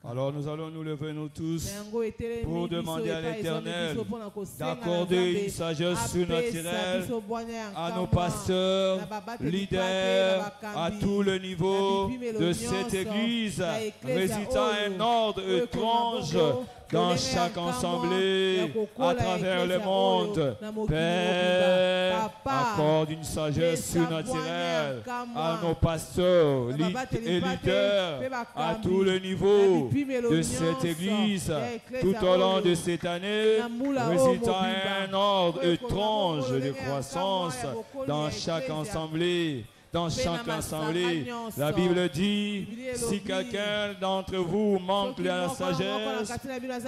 alors nous allons nous lever nous tous pour demander à l'Éternel d'accorder une sagesse surnaturelle à nos pasteurs, leaders, à tout le niveau de cette église, résultant à un ordre étrange dans chaque assemblée, à travers le monde. Père, accorde une sagesse surnaturelle à nos pasteurs et leaders, à tout le niveau de cette église, tout au long de cette année, résultant à un ordre étrange de croissance dans chaque assemblée. Dans chaque assemblée, la Bible dit, si quelqu'un d'entre vous manque la sagesse,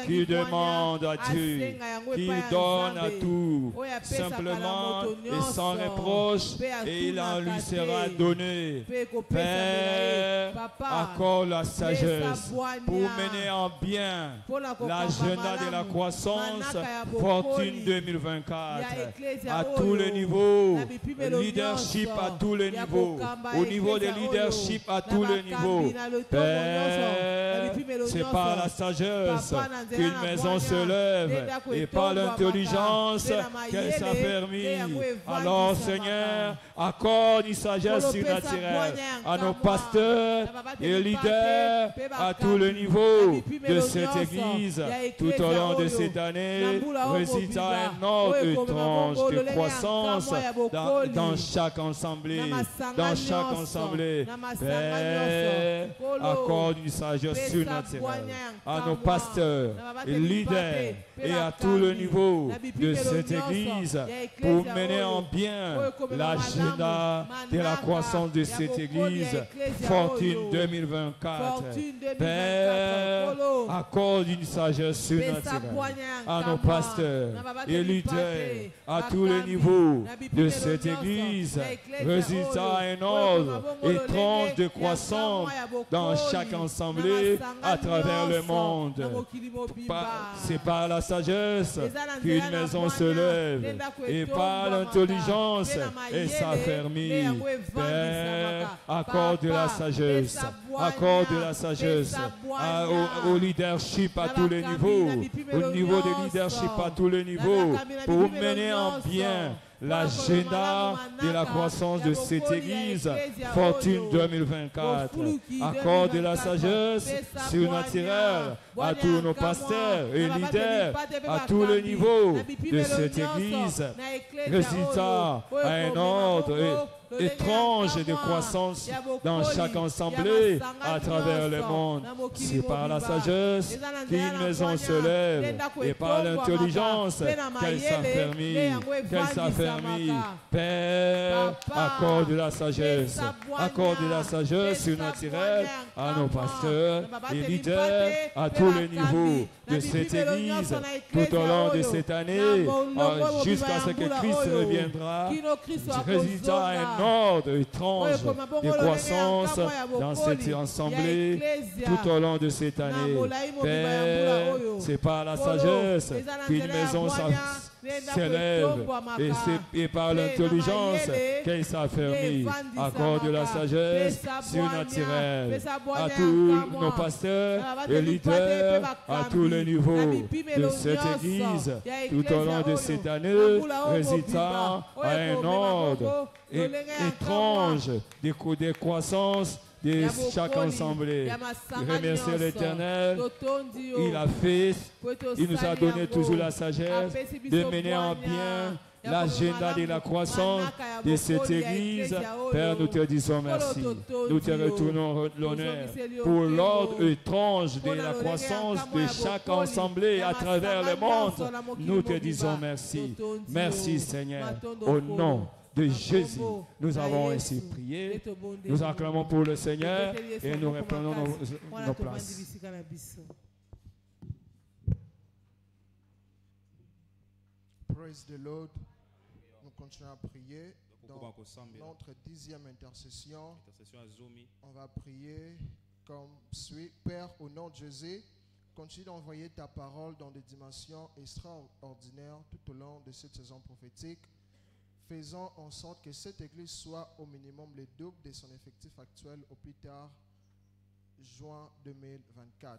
qu'il demande à Dieu, qu'il donne à tout, simplement et sans reproche, et il en lui sera donné. Père, accorde la sagesse pour mener en bien l'agenda de la croissance, Fortune 2024, à tous les niveaux, leadership à tous les niveaux. Au niveau des leadership à tous les niveaux. Père, c'est par la sagesse qu'une maison se lève et par l'intelligence qu'elle s'affermit. Alors Seigneur, accorde une sagesse surnaturelle à nos pasteurs et leaders à tous les niveaux de cette église tout au long de cette année, résultat un ordre étrange de croissance dans chaque assemblée. dans chaque assemblée. Père, accorde une sagesse surnaturelle à nos pasteurs et leaders et à tout le niveau de cette église pour mener en bien l'agenda de la croissance de cette église. Fortune 2024. Père, accorde une sagesse surnaturelle à nos pasteurs et leaders à tous les niveaux de cette église. Résultat à un ordre étrange de croissance dans chaque assemblée à travers le monde. C'est par la sagesse qu'une maison se lève et par l'intelligence et s'affermit. Père, accorde la sagesse, accorde la sagesse au leadership à tous les niveaux, au niveau de leadership à tous les niveaux, pour mener en bien l'agenda de la croissance de cette église. Fortune 2024. Accorde la sagesse surnaturelle à tous nos pasteurs et leaders à tous les niveaux de cette église. Résultat à un ordre étrange de croissance dans chaque assemblée à travers le monde. C'est par la sagesse qu'une maison se lève et par l'intelligence qu'elle s'affermit. Père, accorde la sagesse surnaturelle à nos pasteurs et leaders à tous les niveaux de cette église tout au long de cette année jusqu'à ce que Christ reviendra. Résultat à un ordre étrange de croissance dans cette assemblée tout au long de cette année. Père, c'est par la sagesse qu'une maison s'élève et par l'intelligence qu'elle s'affermit. Accorde la sagesse surnaturelle à tous nos pasteurs et leaders à tous les niveaux de cette église tout au long de cette année. Résultat à un ordre étrange de croissance de chaque assemblée. Remercier l'Éternel. Il a fait, il nous a donné toujours la sagesse de mener en bien l'agenda de la croissance de cette église. Père, nous te disons merci. Nous te retournons l'honneur pour l'ordre étrange de la croissance de chaque assemblée à travers le monde. Nous te disons merci. Merci Seigneur. Au nom de Jésus, nous avons ainsi prié. Nous acclamons pour le Seigneur et nous reprenons nos places. Praise the Lord. Nous continuons à prier dans notre 10e intercession. On va prier comme suit. Père, au nom de Jésus, continue d'envoyer ta parole dans des dimensions extraordinaires tout au long de cette saison prophétique. Faisons en sorte que cette église soit au minimum le double de son effectif actuel au plus tard juin 2024.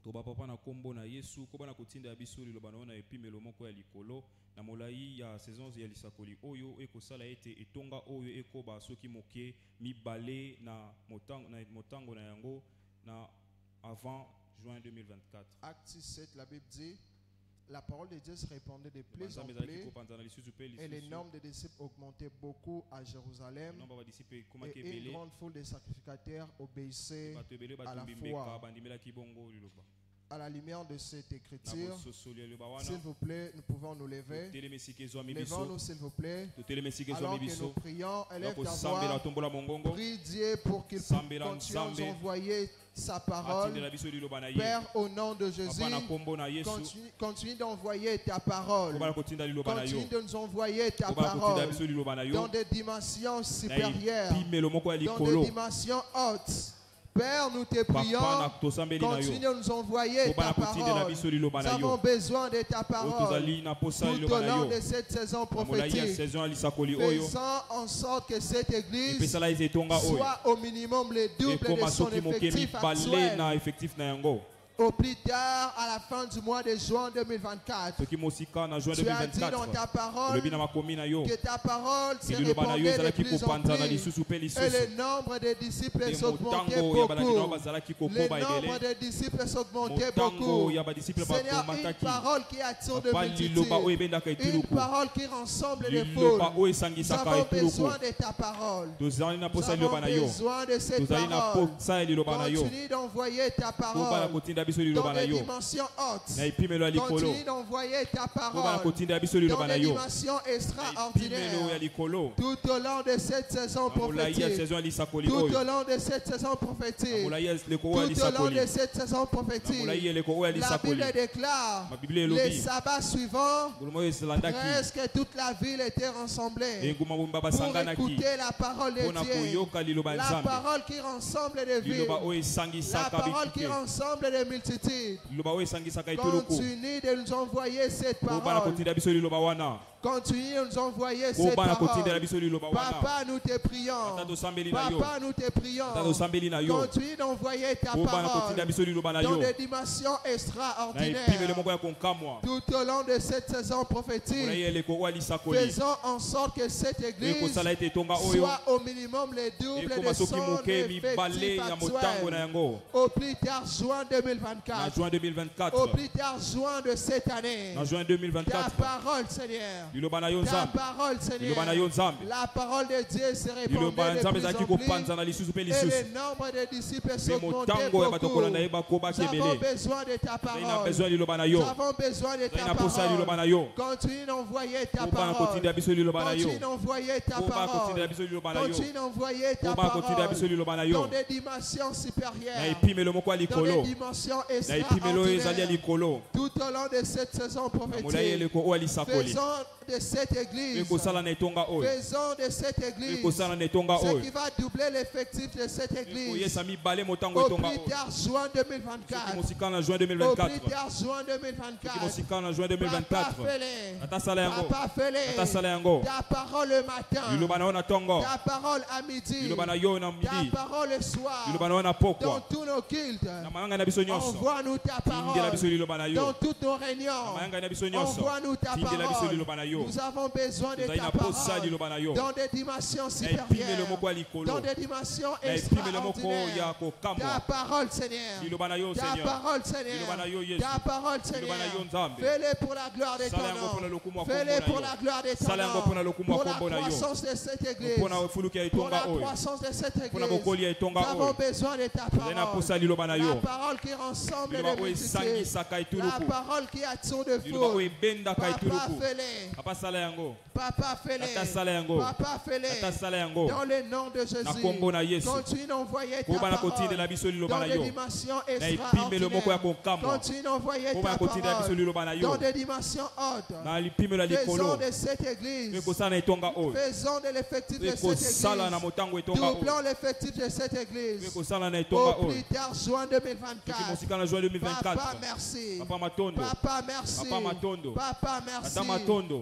Toba papa na kombo na Yesu ko bana kotinda biso liloba na epimelo moko ya likolo na molai ya saison ya lisakoli oyo ekosala ete etonga oyo ekoba soki moke mibale na motango na yango na avant juin 2024. Acte 7, la Bible dit: la parole de Dieu se répandait de plus en plus et le nombre de disciples augmentait beaucoup à Jérusalem et une grande foule de sacrificateurs obéissait à la foi. À la lumière de cette écriture, s'il vous plaît, nous pouvons nous lever. Levons-nous, s'il vous plaît. Alors que nous prions, élève ta voix. Prie Dieu pour qu'il continue à nous envoyer sa parole. Père, au nom de Jésus, continue d'envoyer ta parole. Continue de nous envoyer ta parole dans des dimensions supérieures, dans des dimensions hautes. Père, nous te prions, continue de nous envoyer ta parole. Nous avons besoin de ta parole tout au long de cette saison prophétique. Faisons en sorte que cette église soit au minimum le double de son effectif actuel. Au plus tard, à la fin du mois de juin 2024. Tu as dit dans ta parole que ta parole se répandait de plus en plus. Et le nombre de disciples s'augmentait beaucoup. Le nombre de disciples s'augmentait beaucoup. Seigneur, une parole qui attire de multitudes. Une parole qui rassemble les foules. Nous avons besoin de ta parole. Nous avons besoin de cette parole. Continue d'envoyer ta parole dans des dimensions hautes. Continue d'envoyer ta parole dans des dimensions extraordinaires. Tout au long de cette saison prophétique. Tout au long de cette saison prophétique. Tout au long de cette saison prophétique. La Bible déclare les sabbats suivants, presque toute la ville était rassemblée pour écouter la parole de Dieu. La parole qui rassemble les villes. La parole qui rassemble les multitudes. Continue de nous envoyer cette parole. Continue de nous envoyer cette parole. Papa, nous te prions. Papa, nous te prions. Continue d'envoyer ta parole dans des dimensions extraordinaires. Tout au long de cette saison prophétique, faisons en sorte que cette église soit au minimum les doubles de son effectif actuel. Au plus tard, juin 2024. Au plus tard, juin de cette année. Ta parole, Seigneur. Ta parole, Seigneur. La parole de Dieu se répandait de plus en plus. Et le nombre de disciples s'augmentait beaucoup. Nous avons besoin de ta parole. Nous avons besoin de ta parole. Continue d'envoyer ta parole. Continue d'envoyer ta parole. Continue d'envoyer ta parole dans des dimensions supérieures. Dans des dimensions extraordinaires. Tout au long de cette saison prophétique. Faisons de cette église. Faisons de cette église ce qui va doubler l'effectif de cette église. Au plus tard, juin 2024. Au plus tard, juin 2024. Papa, fais-les. Ta parole le matin. Ta parole à midi. Ta parole le soir. Dans tous nos cultes. Envoie-nous ta parole. Dans toutes nos réunions. Envoie-nous ta parole. Nous avons besoin de ta parole dans des dimensions supérieures, dans des dimensions extraordinaires. Ta parole, Seigneur. Ta parole, Seigneur. Ta parole, Seigneur. Fais-le pour la gloire de ton nom. Fais-le pour la gloire de ton nom. Pour la croissance de cette église. Pour la croissance de cette église. Nous avons besoin de ta parole. La parole qui rassemble les multitudes. La parole qui attire de fous. Papa, fais-les. Papa, fais-les. Papa, fais-les. Dans le nom de Jésus. Continue d'envoyer ta parole dans des dimensions extraordinaires. Continue d'envoyer ta parole dans des dimensions hautes. Faisons de cette église. Faisons de l'effectif de cette église. Doublons l'effectif de cette église. Au plus tard, juin 2024. Papa, merci. Papa, merci. Papa, merci.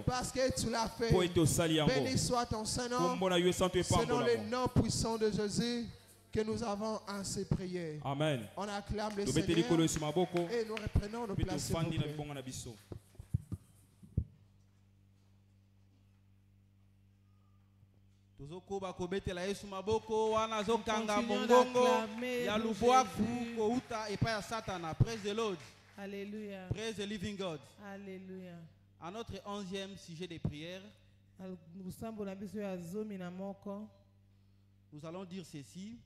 Parce que tu l'as fait. Béni soit ton Saint-Nom. C'est dans le nom puissant de Jésus que nous avons ainsi prié. Amen. On acclame le Seigneur et nous reprenons nos places. Tozokoba kobetela Yesu maboko wana zokanga mongongo ya lubwaku kouta epa ya Satana. Praise the Lord. Alléluia. Praise the living God. Alléluia. À notre 11e sujet de prière, nous allons dire ceci.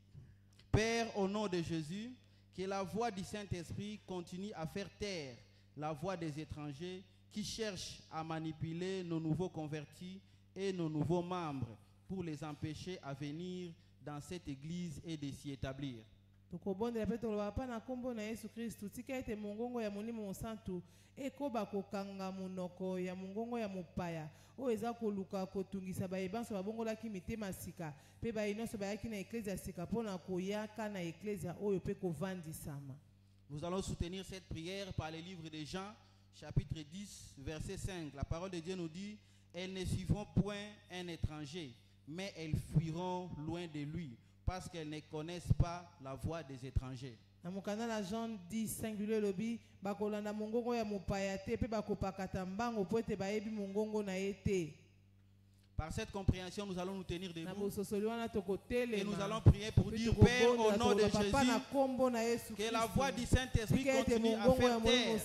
Père, au nom de Jésus, que la voix du Saint-Esprit continue à faire taire la voix des étrangers qui cherchent à manipuler nos nouveaux convertis et nos nouveaux membres pour les empêcher à venir dans cette église et de s'y établir. Tokobondela pe toloba pa na kombo na Yesu Kristu tika ete mongongo ya Molimo Mosantu ekoba kokanga munoko ya mongongo ya mopaya o eza koluka kotungisa bayebanso babongolaki mitema sika pe bayinoso bayaki na eklezia sika pona koyaka na eklezia oyo pe kovandisama. Nous allons soutenir cette prière par le livre de Jean chapitre 10 verset 5. La parole de Dieu nous dit: elles ne suivront point un étranger, mais elles fuiront loin de lui, parce qu'elles ne connaissent pas la voix des étrangers. Na Jean 10:5 lobi bakolanda mongongo ya mopaya te pe bakopakata mbango po ete bayebi mongongo na ye te. Par cette compréhension, nous allons nous tenir debout et nous allons prier pour dire, Père, au nom de Jésus, que la voix du Saint-Esprit continue à faire taire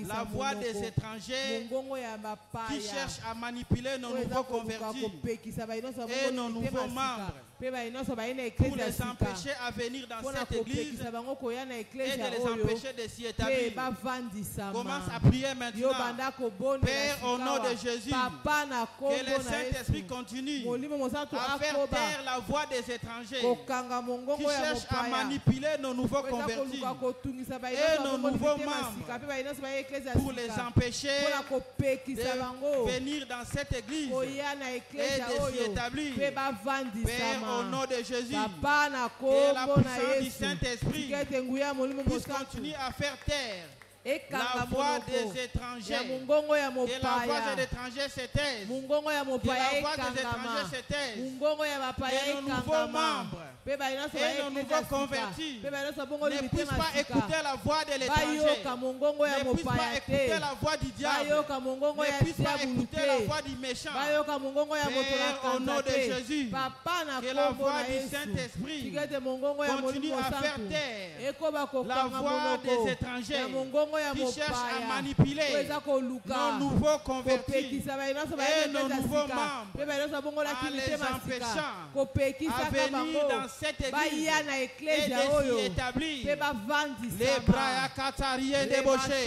la voix des étrangers qui cherchent à manipuler nos nouveaux convertis et nos nouveaux membres pour les empêcher à venir dans cette église et de les empêcher de s'y établir. Commence à prier maintenant. Père, au nom de Jésus, que le Saint-Esprit continue à faire taire la voix des étrangers qui cherchent à manipuler nos nouveaux convertis et nos nouveaux membres pour les empêcher de venir dans cette église et de s'y établir. Père, au nom de Jésus, que la puissance du Saint-Esprit puisse continuer à faire taire la voix des étrangers, que la voix des étrangers se taise, que la voix des étrangers se taise, et nos nouveaux membres et nos nouveaux convertis ne puissent pas écouter la voix de l'étranger, ne puissent pas écouter la voix du diable, ne puissent pas écouter la voix du méchant. Père, au nom de Jésus, que la voix du Saint-Esprit continue à faire taire la voix des étrangers qui cherchent à manipuler nos nouveaux convertis et nos nouveaux membres en les empêchant à venir dans cette église et de s'y établir. Les bras katarien débauché,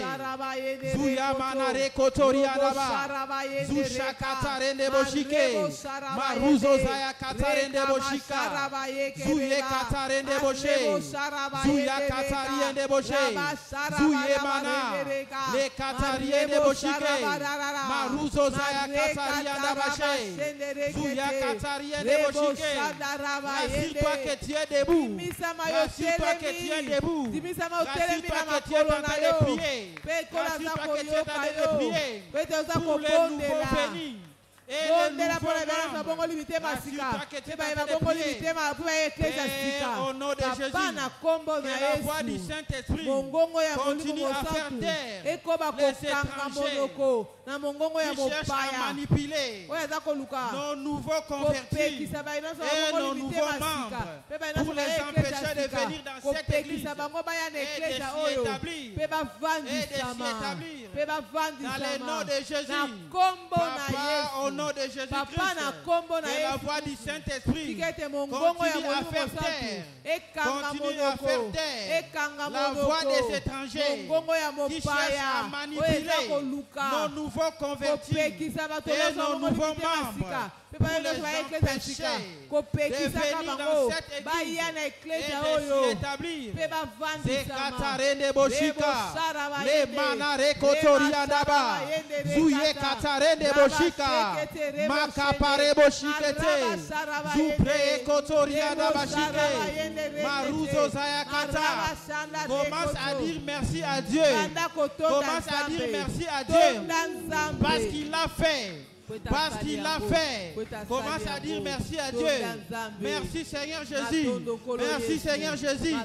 Zouya manare kotoria daba, Zusha kataren débauchike, Maruzo zaya kataren débauchika, Zouye kataren débauché, Zouya katarien débauché, Zouye mana, les katariens débauchike, Maruzo zaya katarian dabaché, Zouya katarien débauchike. Rassure-toi que tu es debout. Rassure-toi que tu es debout. Rassure-toi que tu es en train de prier. Rassure-toi que tu es en train de prier pour les nouveaux venus. Et les nouveaux membres, rassure-toi que tu es en train de prier. Et au nom de Jésus, que la voix du Saint-Esprit continue à faire taire les étrangers qui cherchent à manipuler nos nouveaux convertis et nos nouveaux membres pour les empêcher de venir dans cette église et de s'y établir dans le nom de Jésus. Papa, au nom de Jésus-Christ, que la voix du Saint-Esprit continue à faire taire la voix des étrangers qui cherchent à manipuler nos nouveaux convertis et nos nouveaux membres pour les empêcher de venir dans cette église et de s'y établir. C'est Katarene Boshika, les Manare Kotoria Daba, Zouye Katarene Boshika, Makapare Boshikete, Zoupre Kotoria Daba Shike, Maruzo Zaya Kata. Commence à dire merci à Dieu. Commence à dire merci à Dieu parce qu'il l'a fait. Parce qu'il l'a fait. Commence à dire merci à Dieu. Merci Seigneur Jésus. Merci Seigneur Jésus.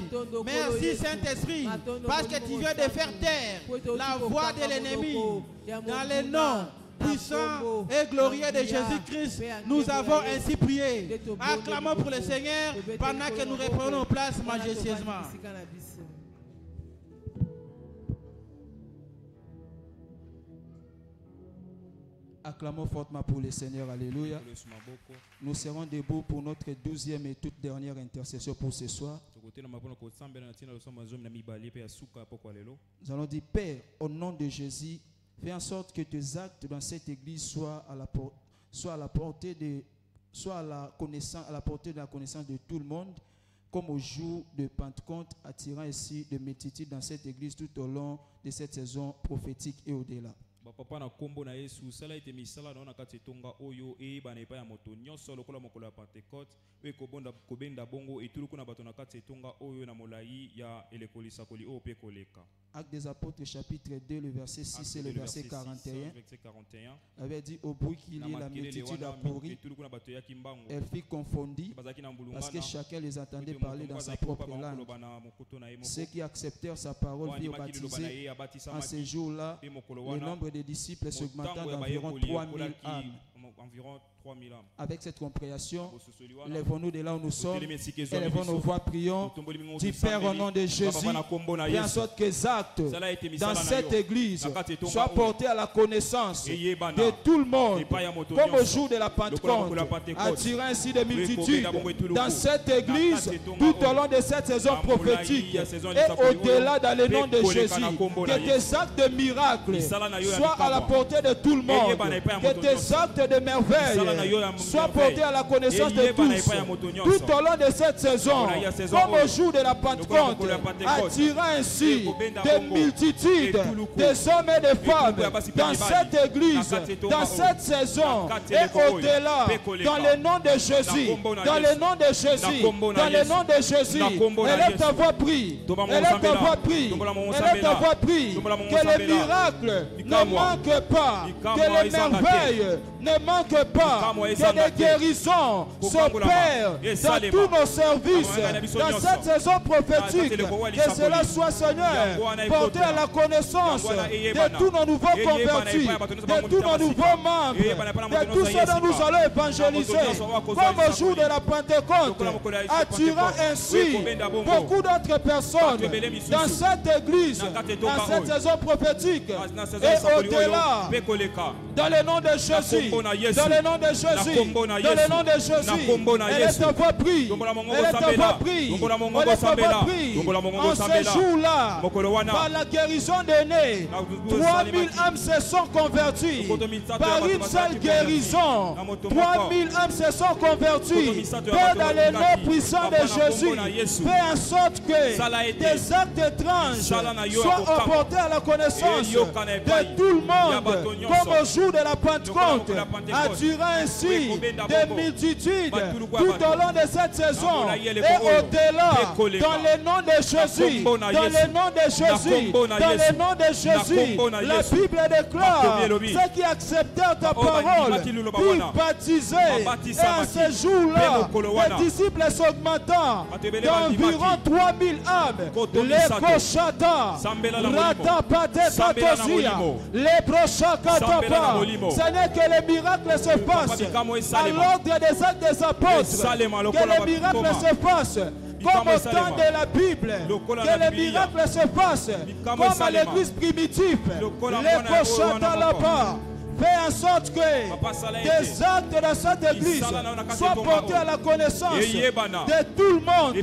Merci Saint-Esprit. Parce que tu viens de faire taire la voix de l'ennemi. Dans le nom puissant et glorieux de Jésus-Christ, nous avons ainsi prié. Acclamons pour le Seigneur pendant que nous reprenons place majestueusement. Acclamons fortement pour le Seigneur. Alléluia. Nous serons debout pour notre 12e et toute dernière intercession pour ce soir. Nous allons dire, Père, au nom de Jésus, fais en sorte que tes actes dans cette église soient à la portée de la connaissance de tout le monde, comme au jour de Pentecôte, attirant ainsi de multitudes dans cette église tout au long de cette saison prophétique et au-delà. papa na kombo na Yesu sala ete misala na kati tonga oyo e bana epa ya moto nyonso lokola mokolo ya Pentecôte we kobenda bongo etuluku na bato na kati tonga oyo na molai ya elekolisa koli o pe koleka. Actes des Apôtres chapitre 2 le verset 6 et le verset 41 avait dit au bruit qu'il y ait la multitude accourut, elle fut confondue parce que chacun les entendait parler dans sa propre langue. Ceux qui acceptèrent sa parole furent baptisés. En ce jour-là, le nombre de disciples s'augmenta d'environ 3000 âmes. Avec cette compréhension, lèvons-nous de là où nous sommes, élevons nos voix, prions, dis Père au nom de Jésus, fais en sorte que les actes dans cette église soient portés à la connaissance de tout le monde, comme au jour de la Pentecôte, attirant ainsi des multitudes dans cette église tout au long de cette saison prophétique et au-delà dans le nom de Jésus, que tes actes de miracles soient à la portée de tout le monde, que tes actes de merveilles soient portés à la connaissance de tous tout au long de cette saison, comme au jour de la Pentecôte, attirant ainsi des multitudes, des hommes et des femmes dans cette église, dans cette saison et au-delà, dans le nom de Jésus, dans le nom de Jésus, dans le nom de Jésus. Élève ta voix, prie, élève ta voix, prie, élève ta voix, prie, que les miracles ne manquent pas, que les merveilles ne manquent pas, que les guérisons s'opèrent dans tous nos services, dans cette saison prophétique, que cela soit, Seigneur, porté à la connaissance de tous nos nouveaux convertis, de tous nos nouveaux membres, de tous ceux dont nous allons évangéliser, comme au jour de la Pentecôte, attirant ainsi beaucoup d'autres personnes dans cette église, dans cette saison prophétique et au-delà, dans le nom de Jésus, dans le nom de Jésus, dans le nom de Jésus. Elle est ta voix, prie, elle est ta voix, prie, elle est ta voix, prie. En ce jour-là, par la guérison des nés, 3000 âmes se sont converties. Par une seule guérison, 3000 âmes se sont converties. Père, dans le nom puissant de Jésus, fais en sorte que des actes étranges soient apportés à la connaissance de tout le monde, comme au jour de la Pentecôte, attirant ainsi des multitudes tout au long de cette saison et au-delà, dans le nom de Jésus, dans le nom de Jésus, dans le nom de Jésus. La Bible déclare ceux qui acceptèrent ta parole furent baptisés, et en ce jour-là, les disciples s'augmentant d'environ 3000 âmes. Les Koshata, Rata Pate Patosia, les Prochakatapa. Seigneur, que les miracles se fassent à l'ordre des actes des apôtres, que les miracles se fassent comme au temps de la Bible, que les miracles se fassent comme à l'église primitive, les Koshata là-bas. Fais en sorte que des actes de cette église soient portés à la connaissance de tout le monde,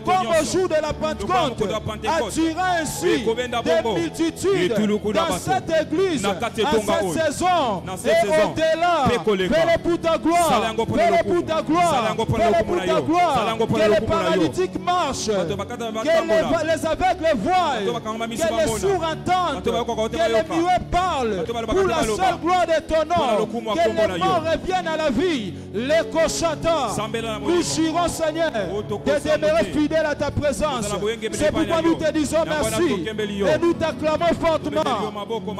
comme au jour de la Pentecôte, attirant ainsi des multitudes dans cette église, en cette saison, et au-delà. Fais-le pour ta gloire, fais-le pour ta gloire, fais-le pour ta gloire, que les paralytiques marchent, que les aveugles voient, que les sourds entendent, que les muets parlent, pour la seule gloire de ton nom, que les morts reviennent à la vie. Les Koshata, nous jurons, Seigneur, de demeurer fidèles à ta présence. C'est pourquoi nous te disons merci et nous t'acclamons fortement.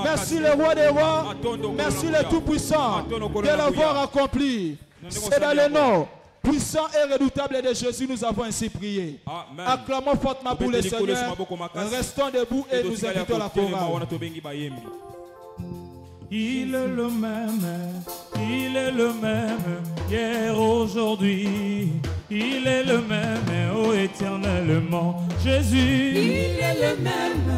Merci le roi des rois, merci le Tout-Puissant de l'avoir accompli. C'est dans le nom puissant et redoutable de Jésus, nous avons ainsi prié. Amen. Acclamons fortement pour le Seigneur. Restons debout et nous invitons la chorale. Il est le même, hier, aujourd'hui. Il est le même, oh éternellement, Jésus. Il est le même,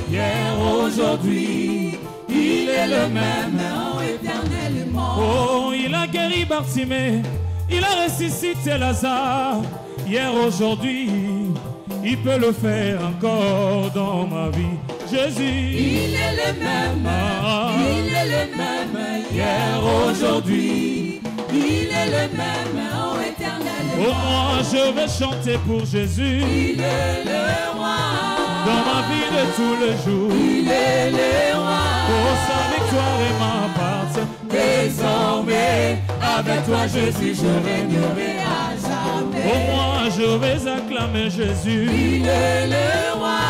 hier, aujourd'hui. Il est le même, oh éternellement. Oh, il a guéri Bartimée, il a ressuscité Lazare. Hier, aujourd'hui, il peut le faire encore dans ma vie. Jésus, il est le même, hier, aujourd'hui, il est le même, oh éternellement. Oh, moi je vais chanter pour Jésus, il est le roi, dans ma vie de tous les jours, il est le roi. Oh, sa victoire m'appartient. Désormais, avec toi Jésus, je régnerai à jamais. Oh, moi je vais acclamer Jésus. Il est le roi.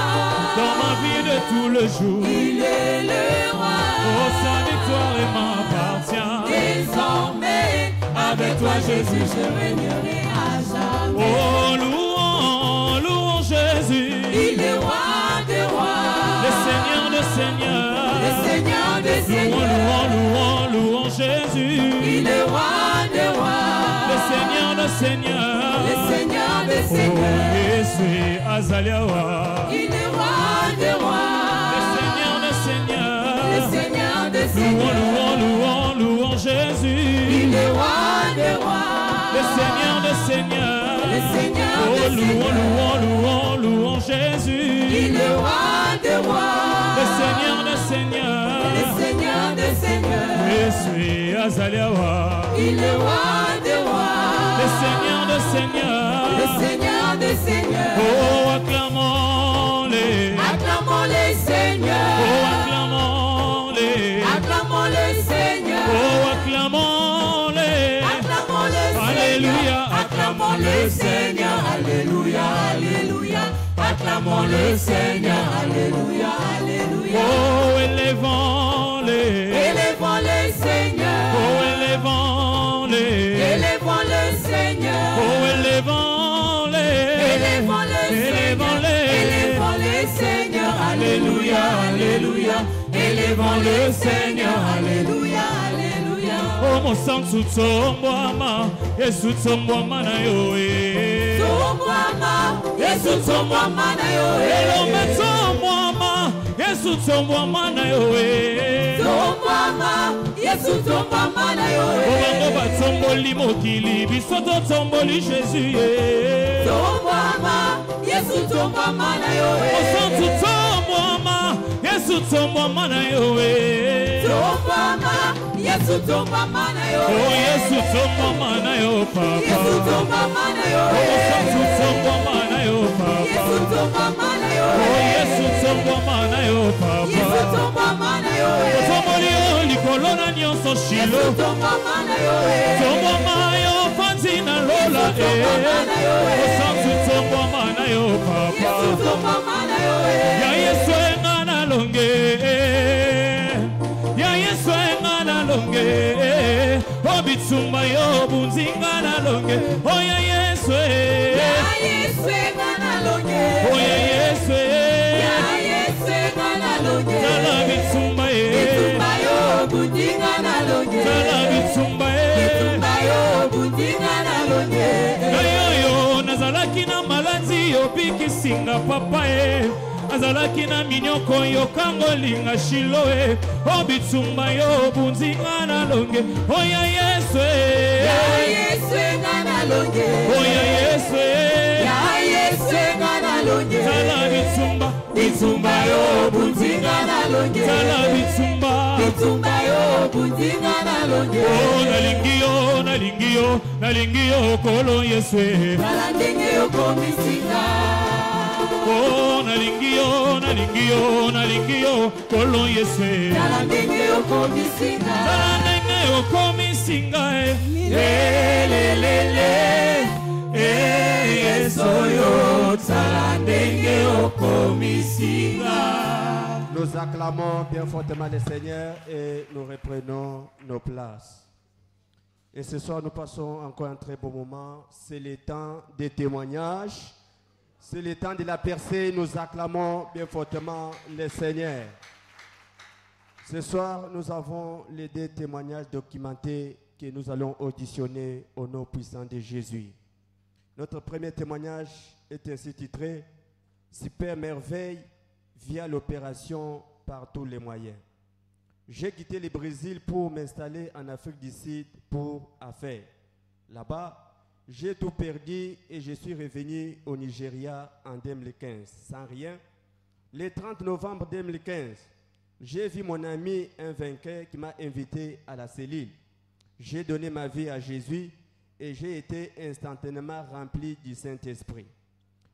Dans ma vie de tout le jour. Il est le roi. Oh, sa victoire m'appartient. Désormais, avec toi Jésus, je régnerai à jamais. Oh, louons, louons Jésus. Il est roi des rois. Le Seigneur des seigneurs. Le Seigneur des seigneurs. Louons, louons, louons Jésus. Il est roi des rois. Le Seigneur des seigneurs. Le Seigneur des seigneurs. Oh, Jésus Azaliawa. Il est roi des rois. Le Seigneur des seigneurs. Le Seigneur des seigneurs. Louons, louons, louons Jésus. Il est roi des rois. Le Seigneur des seigneurs. Le Seigneur oh, des seigneurs. Louons, louons, louons Jésus. Il est roi des rois. Le Seigneur des seigneurs. Le Seigneur des seigneurs. Jésus Azaliawa. Il est roi des rois. Le Seigneur des seigneurs. Le Seigneur des seigneurs. Oh, acclamons-les. Acclamons-les, Seigneur. Oh, acclamons-les. Acclamons-les, Seigneur. Oh, acclamons-les. Acclamons-les, Alléluia. Acclamons le Seigneur. Alléluia, alléluia. Acclamons le Seigneur. Alléluia, alléluia. Oh, élevons-les. Élevons le Seigneur. Oh, élevons-les. Élevons le Seigneur. Oh, élevons-les. Élevons le Seigneur. Élevons le Seigneur. Alléluia, alléluia. Élevons le Seigneur. Alléluia, alléluia. Oh, mon sang sous tombouama. Et sous tombouama na yo. Tombouama. Et sous tombouama na yo. Et l'on met tombouama. Et sous tombouama na yo. Tombouama. Yesu tombouama na yo. Oh, ba tomboli mokili. Bisoto tomboli Jésus. Tombouama. Yesu tombouama na yo. Oh, sang sous tombouama. Yesu tombouama na yo. Tombouama. Yesu tombouama na yo. Oh, Yesu tombouama na yo, papa. Yesu tombouama na yo. Oh, sang sous tombouama na yo, papa. Yesu tombouama na yo. Oh, Yesu tombouama na yo, papa. Yesu tombouama na yo. Tomboli yo likolo na nyonso shilo. Yesu tombouama na yo. Tombouama yo fanzi na lola. Oh, sang sous tombouama na yo, papa. Yesu tombouama na yo. Ya Yesu enga na longe. Ya Yesu enga na longe. Oh, bitsumba yo bunzinga na longe. Oh, ya Yesu. Ya Yesu enga na longe. Oh, ya Yesu. Ya Yesu enga na longe. Tala bitsumba ye. Bitsumba yo bunzinga na longe. Tala bitsumba ye. Bitsumba yo bunzinga na longe. Yo nazalaki na maladi yo bikisinga papa ye. Azalaki na minyoko yo kangolinga shilo e. O bitsumba yo bunzinga na longe. O ya Yesu e. Ya Yesu enga na longe. O ya Yesu e. Ya Yesu enga na longe. Tala bitsumba. Bitsumba yo bunzinga na longe. Tala bitsumba. Bitsumba yo bunzinga na longe. Oh, nalingi yo, nalingi yo, nalingi yo kolo Yesu e. Tala ndenge yo komisinga. Oh, nalingi yo, nalingi yo, nalingi yo kolo Yesu e. Tala ndenge yo komisinga. Tala ndenge yo komisinga e. Le le le. Yesu yo tala ndenge yo komisinga. Nous acclamons bien fortement le Seigneur et nous reprenons nos places. Et ce soir, nous passons encore un très beau moment. C'est le temps des témoignages. C'est le temps de la percée. Nous acclamons bien fortement le Seigneur. Ce soir, nous avons les deux témoignages documentés que nous allons auditionner au nom puissant de Jésus. Notre premier témoignage est ainsi titré « Super merveille via l'opération par tous les moyens ». J'ai quitté le Brésil pour m'installer en Afrique du Sud pour affaires. Là-bas, j'ai tout perdu et je suis revenu au Nigeria en 2015 sans rien. Le 30 novembre 2015, j'ai vu mon ami un vainqueur qui m'a invité à la cellule. J'ai donné ma vie à Jésus et j'ai été instantanément rempli du Saint-Esprit.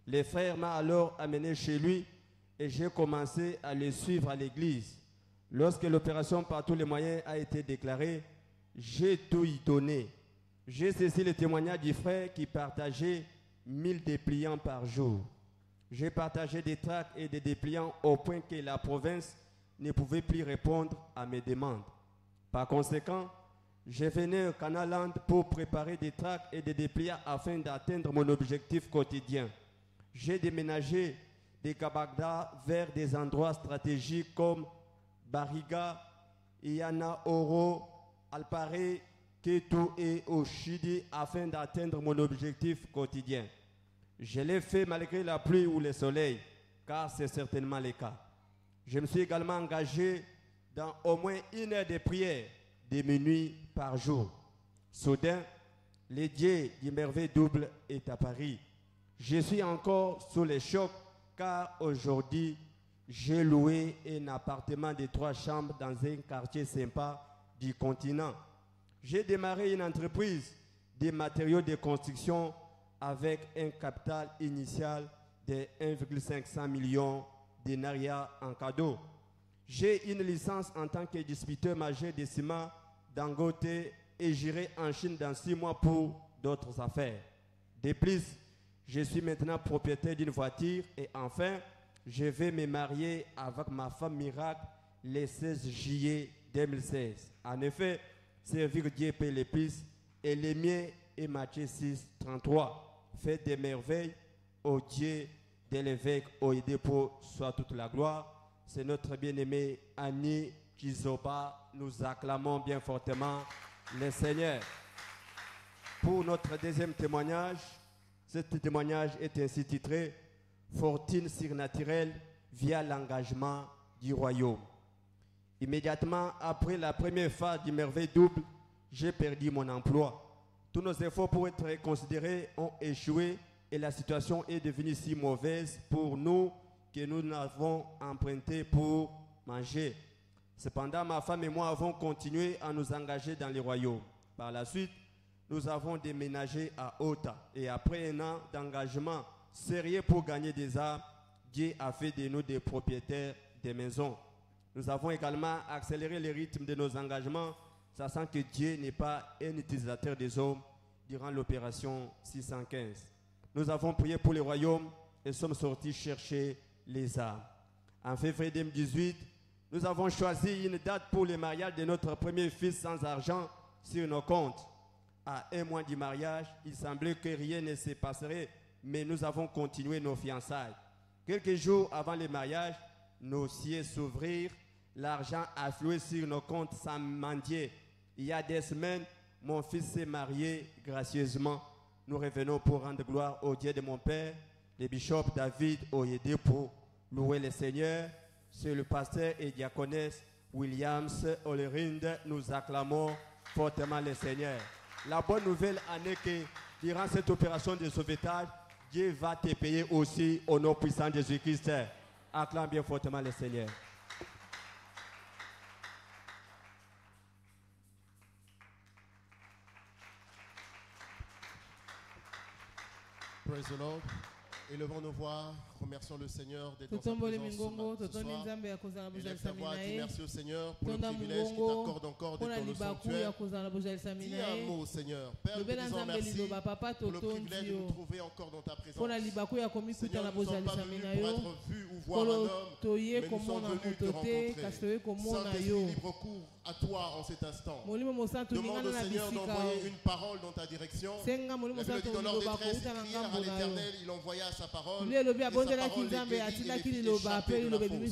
Le frère m'a alors amené chez lui et j'ai commencé à le suivre à l'église. Lorsque l'opération par tous les moyens a été déclarée, j'ai tout y donné. J'ai saisi le témoignage du frère qui partageait 1000 dépliants par jour. J'ai partagé des tracts et des dépliants au point que la province ne pouvait plus répondre à mes demandes. Par conséquent, je venais au Canaland pour préparer des tracts et des dépliants afin d'atteindre mon objectif quotidien. J'ai déménagé des Kabagda vers des endroits stratégiques comme Bariga, Iana Oro, Alpare, Ketu et Oshidi afin d'atteindre mon objectif quotidien. Je l'ai fait malgré la pluie ou le soleil, car c'est certainement le cas. Je me suis également engagé dans au moins 1 heure de prière de minuit par jour. Soudain, le Dieu du merveille double est à Paris. Je suis encore sous le choc, car aujourd'hui, j'ai loué un appartement de 3 chambres dans un quartier sympa du continent. J'ai démarré une entreprise de matériaux de construction avec un capital initial de 1,5 million de naira en cadeau. J'ai une licence en tant que distributeur majeur de ciment Dangote et j'irai en Chine dans 6 mois pour d'autres affaires. De plus, je suis maintenant propriétaire d'une voiture et enfin, je vais me marier avec ma femme miracle le 16 juillet 2016. En effet, servir Dieu paie les plus et les miens est Matthieu 6, 33. Faites des merveilles au Dieu de l'évêque Oedipo soit toute la gloire. C'est notre bien-aimé Annie Kizoba. Nous acclamons bien fortement le Seigneur. Pour notre deuxième témoignage, ce témoignage est ainsi titré « Fortune surnaturelle via l'engagement du royaume ». Immédiatement après la première phase du merveille double, j'ai perdu mon emploi. Tous nos efforts pour être considérés ont échoué et la situation est devenue si mauvaise pour nous que nous n'avons emprunté pour manger. Cependant, ma femme et moi avons continué à nous engager dans les royaumes. Par la suite, nous avons déménagé à Ota et après 1 an d'engagement sérieux pour gagner des armes, Dieu a fait de nous des propriétaires des maisons. Nous avons également accéléré le rythme de nos engagements, sachant que Dieu n'est pas un utilisateur des hommes durant l'opération 615. Nous avons prié pour les royaumes et sommes sortis chercher les armes. En février 2018, nous avons choisi une date pour le mariage de notre premier fils sans argent sur nos comptes. À 1 mois du mariage, il semblait que rien ne se passerait, mais nous avons continué nos fiançailles. Quelques jours avant le mariage, nos cieux s'ouvrirent, l'argent affluait sur nos comptes sans mendier. Il y a des semaines, mon fils s'est marié gracieusement. Nous revenons pour rendre gloire au Dieu de mon père, le bishop David Oyedepo, louer le Seigneur. C'est le pasteur et diaconesse Williams Olerind. Nous acclamons fortement le Seigneur. La bonne nouvelle en est que durant cette opération de sauvetage, Dieu va te payer aussi au nom puissant de Jésus-Christ. Acclame bien fortement le Seigneur. Praise the Lord. Élevons nos voix, remercions le Seigneur d'être dans sa présence ce soir. Élève ta voix, dis merci au Seigneur pour le privilège qu'il t'accorde encore d'être dans le sanctuaire. Dis un mot au Seigneur. Père, nous disons merci pour le privilège de nous trouver encore dans ta présence. Seigneur, nous ne sommes pas venus pour être vus ou voir un homme, mais nous sommes venus te rencontrer. Saint-Esprit, libre cours à toi en cet instant. Demande au Seigneur d'envoyer une parole dans ta direction. La Bible dit dans leur détresse, ils crièrent à l'Éternel, il envoya sa parole. Et sa parole les guérit, les fit échapper de la fosse.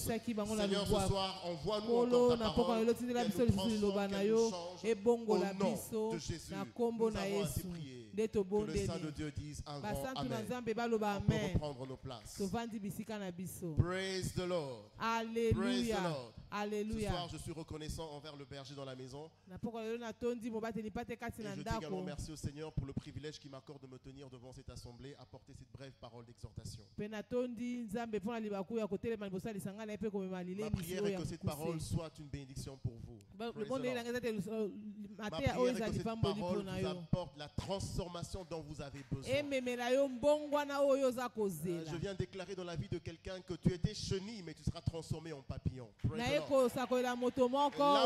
Seigneur, ce soir, envoie-nous encore ta parole, qu'elle nous transforme, qu'elle nous change. Au nom de Jésus, nous avons ainsi prié. Que le Saint de Dieu dise un grand Amen. On peut reprendre nos places. Praise the Lord. Alléluia. Praise the Lord. Alléluia. Ce soir, je suis reconnaissant envers le berger dans la maison. Et je dis également merci au Seigneur pour le privilège qu'il m'accorde de me tenir devant cette assemblée, apporter cette brève parole d'exhortation. Ma prière est que cette parole soit une bénédiction pour vous. Ma prière est que cette parole vous apporte la transformation transformation dont vous avez besoin. Je viens déclarer dans la vie de quelqu'un que tu étais chenille, mais tu seras transformé en papillon. Là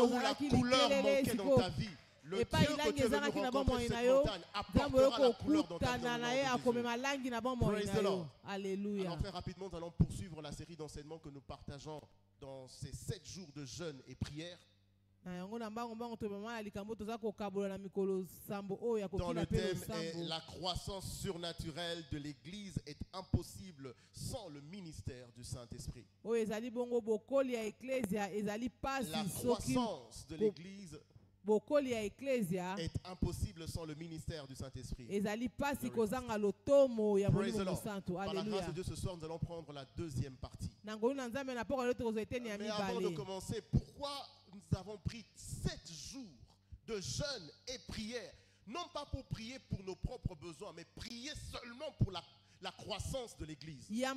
où la couleur manquait dans ta vie, le Dieu que tu es venu rencontrer cette montagne apportera la couleur dans ta vie. Praise the Lord. Alléluia. Alors très rapidement, nous allons poursuivre la série d'enseignements que nous partageons dans ces 7 jours de jeûne et prière. Dans le thème est la croissance surnaturelle de l'Église est impossible sans le ministère du Saint-Esprit. La croissance de l'Église est impossible sans le ministère du Saint-Esprit. Par la grâce de Dieu, ce soir, nous allons prendre la deuxième partie. Mais avant de commencer, pourquoi nous avons pris 7 jours de jeûne et prière? Non pas pour prier pour nos propres besoins, mais prier seulement pour la croissance de l'Église. Est-ce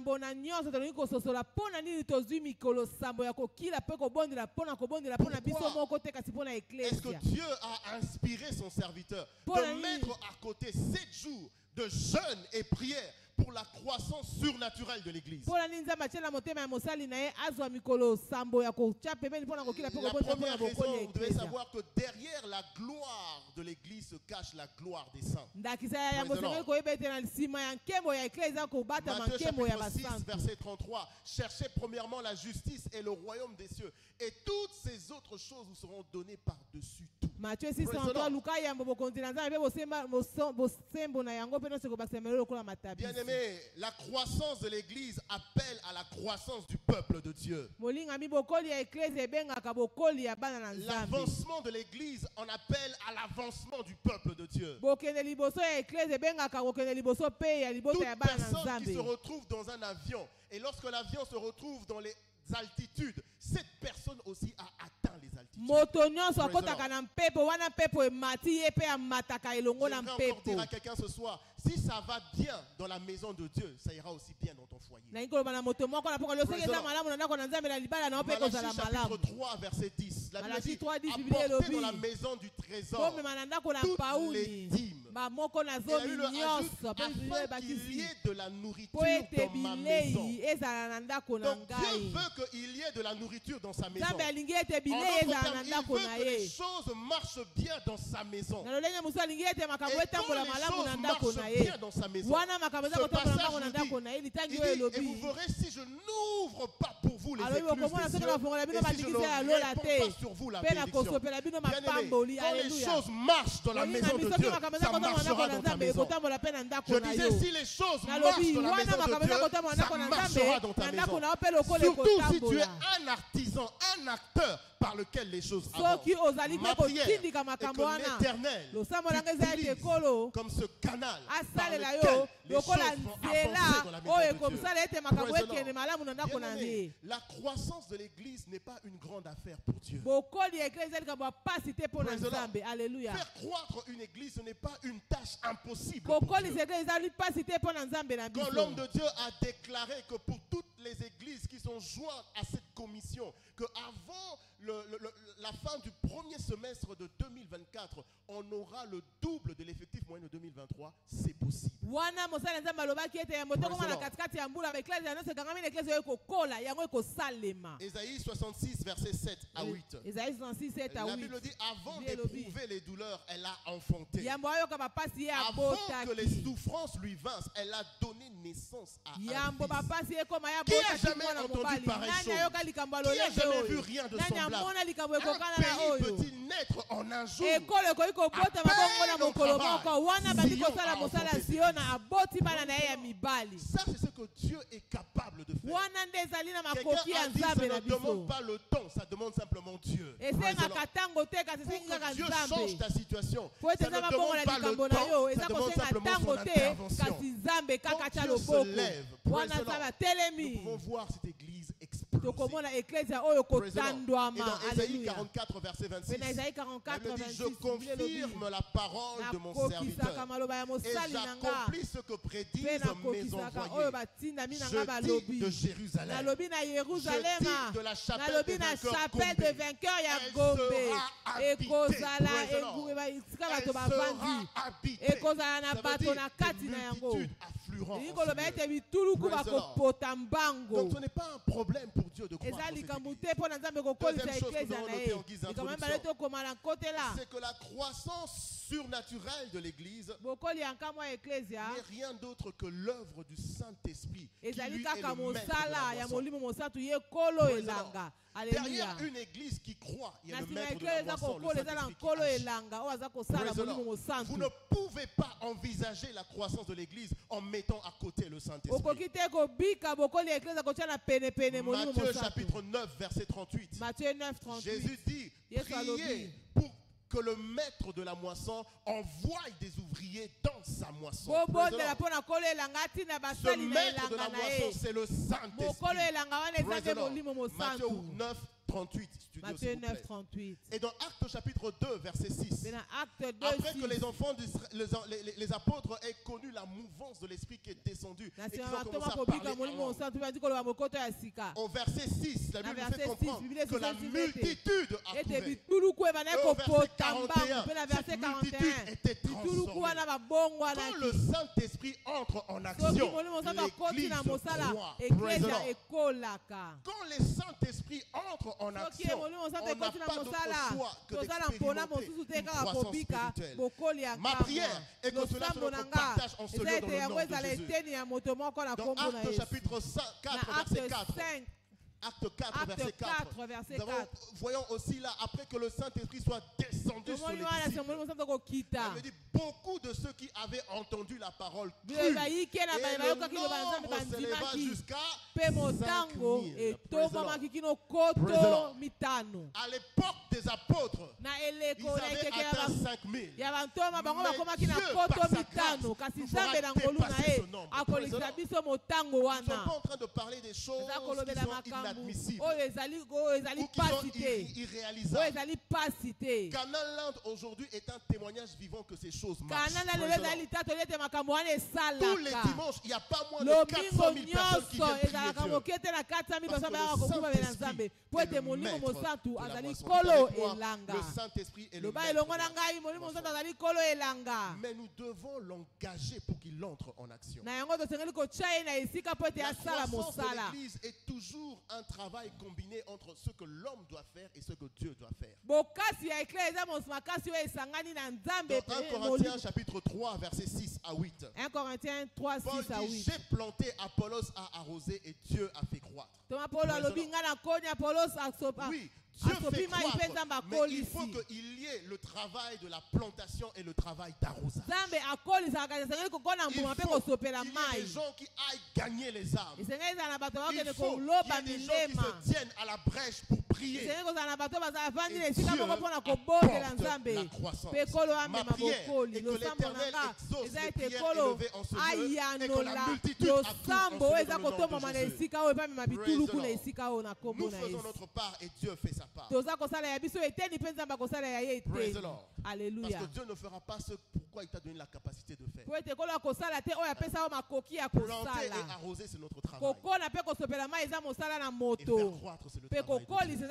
que Dieu a inspiré son serviteur de mettre à côté 7 jours de jeûne et prière pour la croissance surnaturelle de l'Église? La première raison, vous devez savoir que derrière la gloire de l'Église se cache la gloire des saints. Matthieu chapitre 6, verset 33. Cherchez premièrement la justice et le royaume des cieux, et toutes ces autres choses vous seront données par-dessus tout. Matthieu 6, 33. Bien-aimé, la croissance de l'Église appelle à la croissance du peuple de Dieu. L'avancement de l'Église en appelle à l'avancement du peuple de Dieu. Toute personne qui se retrouve dans un avion, et lorsque l'avion se retrouve dans les altitudes, cette personne aussi a atteint les altitudes. J'aimerais encore dire à quelqu'un ce soir, si ça va bien dans la maison de Dieu, ça ira aussi bien dans ton foyer. Malachie chapitre 3 verset 10. La Bible dit, apportez dans la maison du trésor toutes les dîmes. Et là, il ajoute, afin qu'il y ait de la nourriture dans ma maison. Donc Dieu veut qu'il y ait de la nourriture dans sa maison. En d'autres termes, il veut que les choses marchent bien dans sa maison. Et quand les choses marchent bien dans sa maison, ce passage nous dit, et vous verrez si je n'ouvre pas pour vous les écluses des cieux, et si je ne réponds pas sur vous la bénédiction. Bien-aimé, quand les choses marchent dans la maison de Dieu, ça marchera dans ta maison. Je disais, si les choses marchent dans la maison de Dieu, ça marchera dans ta maison. Surtout si tu es un artisan, un acteur par lequel les choses avancent. Ma prière est que l'Éternel t'utilise comme ce canal par lequel les choses vont avancer dans la maison de Dieu. La croissance de l'Église n'est pas une grande affaire pour Dieu. Faire croître une Église, ce n'est pas une tâche impossible pour Dieu. Quand l'homme de Dieu a déclaré que pour toutes les églises qui sont jointes à cette commission, qu'avant la fin du premier semestre de 2024, on aura le double de l'effectif moyen de 2023, c'est possible. Ésaïe 66, verset 7 à 8. La Bible dit, avant d'éprouver les douleurs, elle a enfanté. Avant que les souffrances lui vinssent, elle a donné naissance à un fils. Qui a jamais entendu pareille chose? Qui a jamais vu rien de semblable? Un pays peut-il naître en un jour? À peine on travaille, Zion a enfanté. Ça, c'est ce que Dieu est capable de faire. Quelqu'un a dit, ça ne demande pas le temps, ça demande simplement Dieu. Pour que Dieu change ta situation, ça ne demande pas le temps, ça demande simplement son intervention. Quand Dieu se lève, nous pouvons voir cette église expérimentale. Ésaïe 44, verset 26. Je confirme la parole de mon serviteur et j'accomplis ce que prédisent mes envoyés. Je dis de Jérusalem, je dis de la chapelle des vainqueurs, elle sera habitée. Elle sera habitée. Donc ce n'est pas un problème pour Dieu de croire. Deuxième chose que nous avons noté en guise d'introduction, c'est que la croissance surnaturelle de l'Église n'est rien d'autre que l'œuvre du Saint-Esprit qui lui est le maître de la moisson. Derrière une église qui croit, il y a le maître de la moisson, le Saint-Esprit. Vous ne pouvez pas envisager la croissance de l'église en mettant à côté le Saint-Esprit. Matthieu chapitre 9, verset 38. Jésus dit, priez pour que le maître de la moisson envoie des ouvriers dans sa moisson. Ce maître de la moisson, c'est le Saint-Esprit. Matthieu 9, 38. Matthieu 9, 38. Et dans Actes chapitre 2, verset 6. Après que les enfants, les apôtres aient connu la mouvance de l'Esprit qui est descendu et qu'ils ont commencé à parler au verset 6, la Bible nous fait comprendre que la multitude accourait. Et au verset 41, cette multitude était transformée. Quand le Saint-Esprit entre en action, l'Église croît. Quand le Saint-Esprit entre en action, on n'a pas d'autre choix que d'expérimenter une croissance spirituelle. Ma prière est que cela soit notre partage en ce lieu dans le nom de Jésus. Dans Actes chapitre 4, verset 4. Acte 4, verset 4. Voyons aussi là, après que le Saint-Esprit soit descendu sur les disciples, il dit, beaucoup de ceux qui avaient entendu la parole crurent. Et le nombre s'éleva jusqu'à 5 000. À l'époque des apôtres, ils avaient atteint 5 000. Mais Dieu, par sa grâce, nous fera dépasser ce nombre. Nous ne sommes pas en train de parler des choses qui sont inadmissibles ou qui sont irréalisables. Canaan aujourd'hui est un témoignage vivant que ces choses marchent. Tous les dimanches, il n'y a pas moins de 400 000 personnes qui viennent prier Dieu. Parce que le Saint-Esprit est le maître. Mais nous devons l'engager pour qu'il entre en action. La croissance de l'Église est toujours un travail combiné entre ce que l'homme doit faire et ce que Dieu doit faire. Dans 1 Corinthiens chapitre 3 verset 6 à 8. 1 Corinthiens 3, 6 à 8. J'ai planté, Apollos a arrosé et Dieu a fait croître. Oui, Dieu fait croître, mais il faut qu'il y ait le travail de la plantation et le travail d'arrosage. Il faut qu'il y ait des gens qui aillent gagner les âmes. Il faut qu'il y ait des gens qui se tiennent à la brèche pour prier. Et Dieu apporte la croissance. Ma prière est que l'Éternel exauce les prières élevées en ce lieu et que la multitude accourt en ce lieu dans le nom de Jésus. Nous faisons notre part et Dieu fait sa part. Praise the Lord. Alléluia. Parce que Dieu ne fera pas ce pourquoi il t'a donné la capacité de faire. Planter et arroser, c'est notre travail. Et faire croître, c'est le travail de Dieu.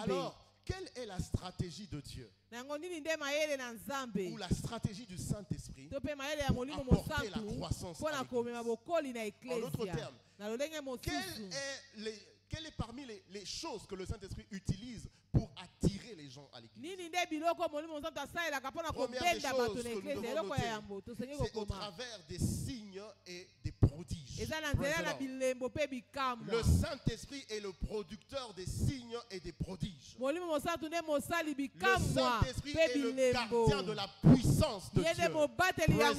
Alors, quelle est la stratégie de Dieu ou la stratégie du Saint-Esprit pour apporter la croissance à l'Église? En d'autres termes, quelle est parmi les choses que le Saint-Esprit utilise pour attirer les gens à l'Église? Première des choses que nous devons noter, c'est au travers des signes et des prodiges. Le Saint-Esprit est le producteur des signes et des prodiges. Le Saint-Esprit est le gardien de la puissance de Dieu. Les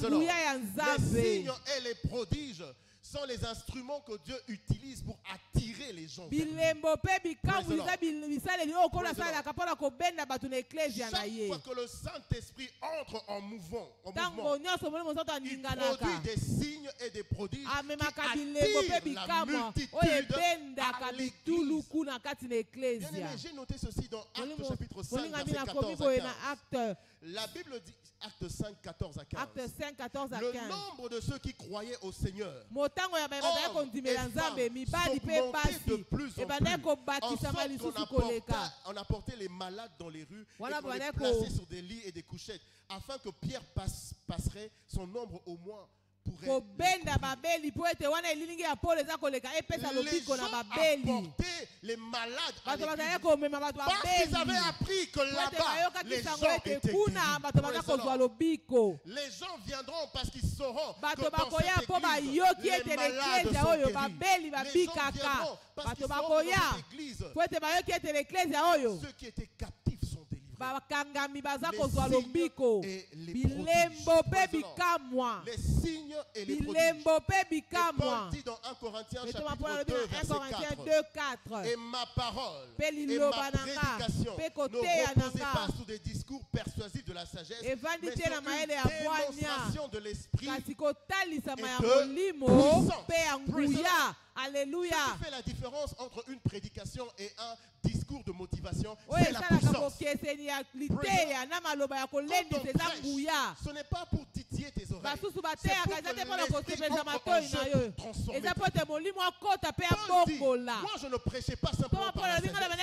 signes et les prodiges sont les instruments que Dieu utilise pour attirer les gens. Chaque fois que le Saint-Esprit entre en mouvement, il produit des signes et des prodiges qui attirent la multitude à l'Église. Bien-aimé, j'ai noté ceci dans Actes chapitre 5, verset 14 à 15. La Bible dit, Acte 5, 14 à 15. Le nombre de ceux qui croyaient au Seigneur, hommes et femmes, s'augmentait de plus en plus, on apportait les malades dans les rues et on les plaçait sur des lits et des couchettes, afin que Pierre passerait, son nombre au moins pourrait. Les malades à l'église, parce qu'ils avaient appris que là-bas les gens étaient guéris. Les gens viendront parce qu'ils sauront que dans cette église les malades sont guéris. Les gens viendront parce qu'ils sauront que dans cette église ceux qui étaient captifs sont délivrés. Les signes et les prodiges. Paul dit dans 1 Corinthiens chapitre 2 verset 4, et ma parole et ma prédication ne reposaient pas sous des discours persuasifs de la sagesse, mais sur une démonstration de l'esprit et de puissance. Alléluia. Ce qui fait la différence entre une prédication et un discours de motivation, c'est la puissance. Quand on prêche, ce n'est pas pour titiller tes oreilles, c'est pour que l'esprit entre en jeu pour transformer. Paul dit, moi je ne prêchais pas simplement par la sagesse, il y avait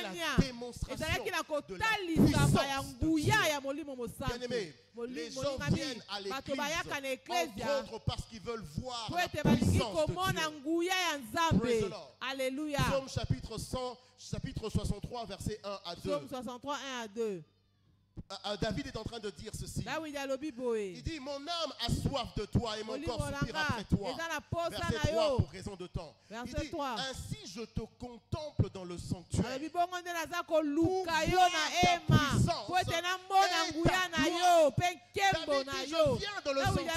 la démonstration de la puissance de Dieu. Bien-aimés, les gens viennent à l'église entre autres parce qu'ils veulent voir la puissance de Dieu. Praise the Lord. Alléluia. Psaume chapitre 63 verset 1 à 2. Psaume 63 1 à 2. David est en train de dire ceci. Il dit, mon âme a soif de toi et mon corps soupire après toi. Verset 3 pour raison de temps. Il dit, ainsi je te contemple dans le sanctuaire. Pour voir ta puissance et ta gloire. David dit, je viens dans le sanctuaire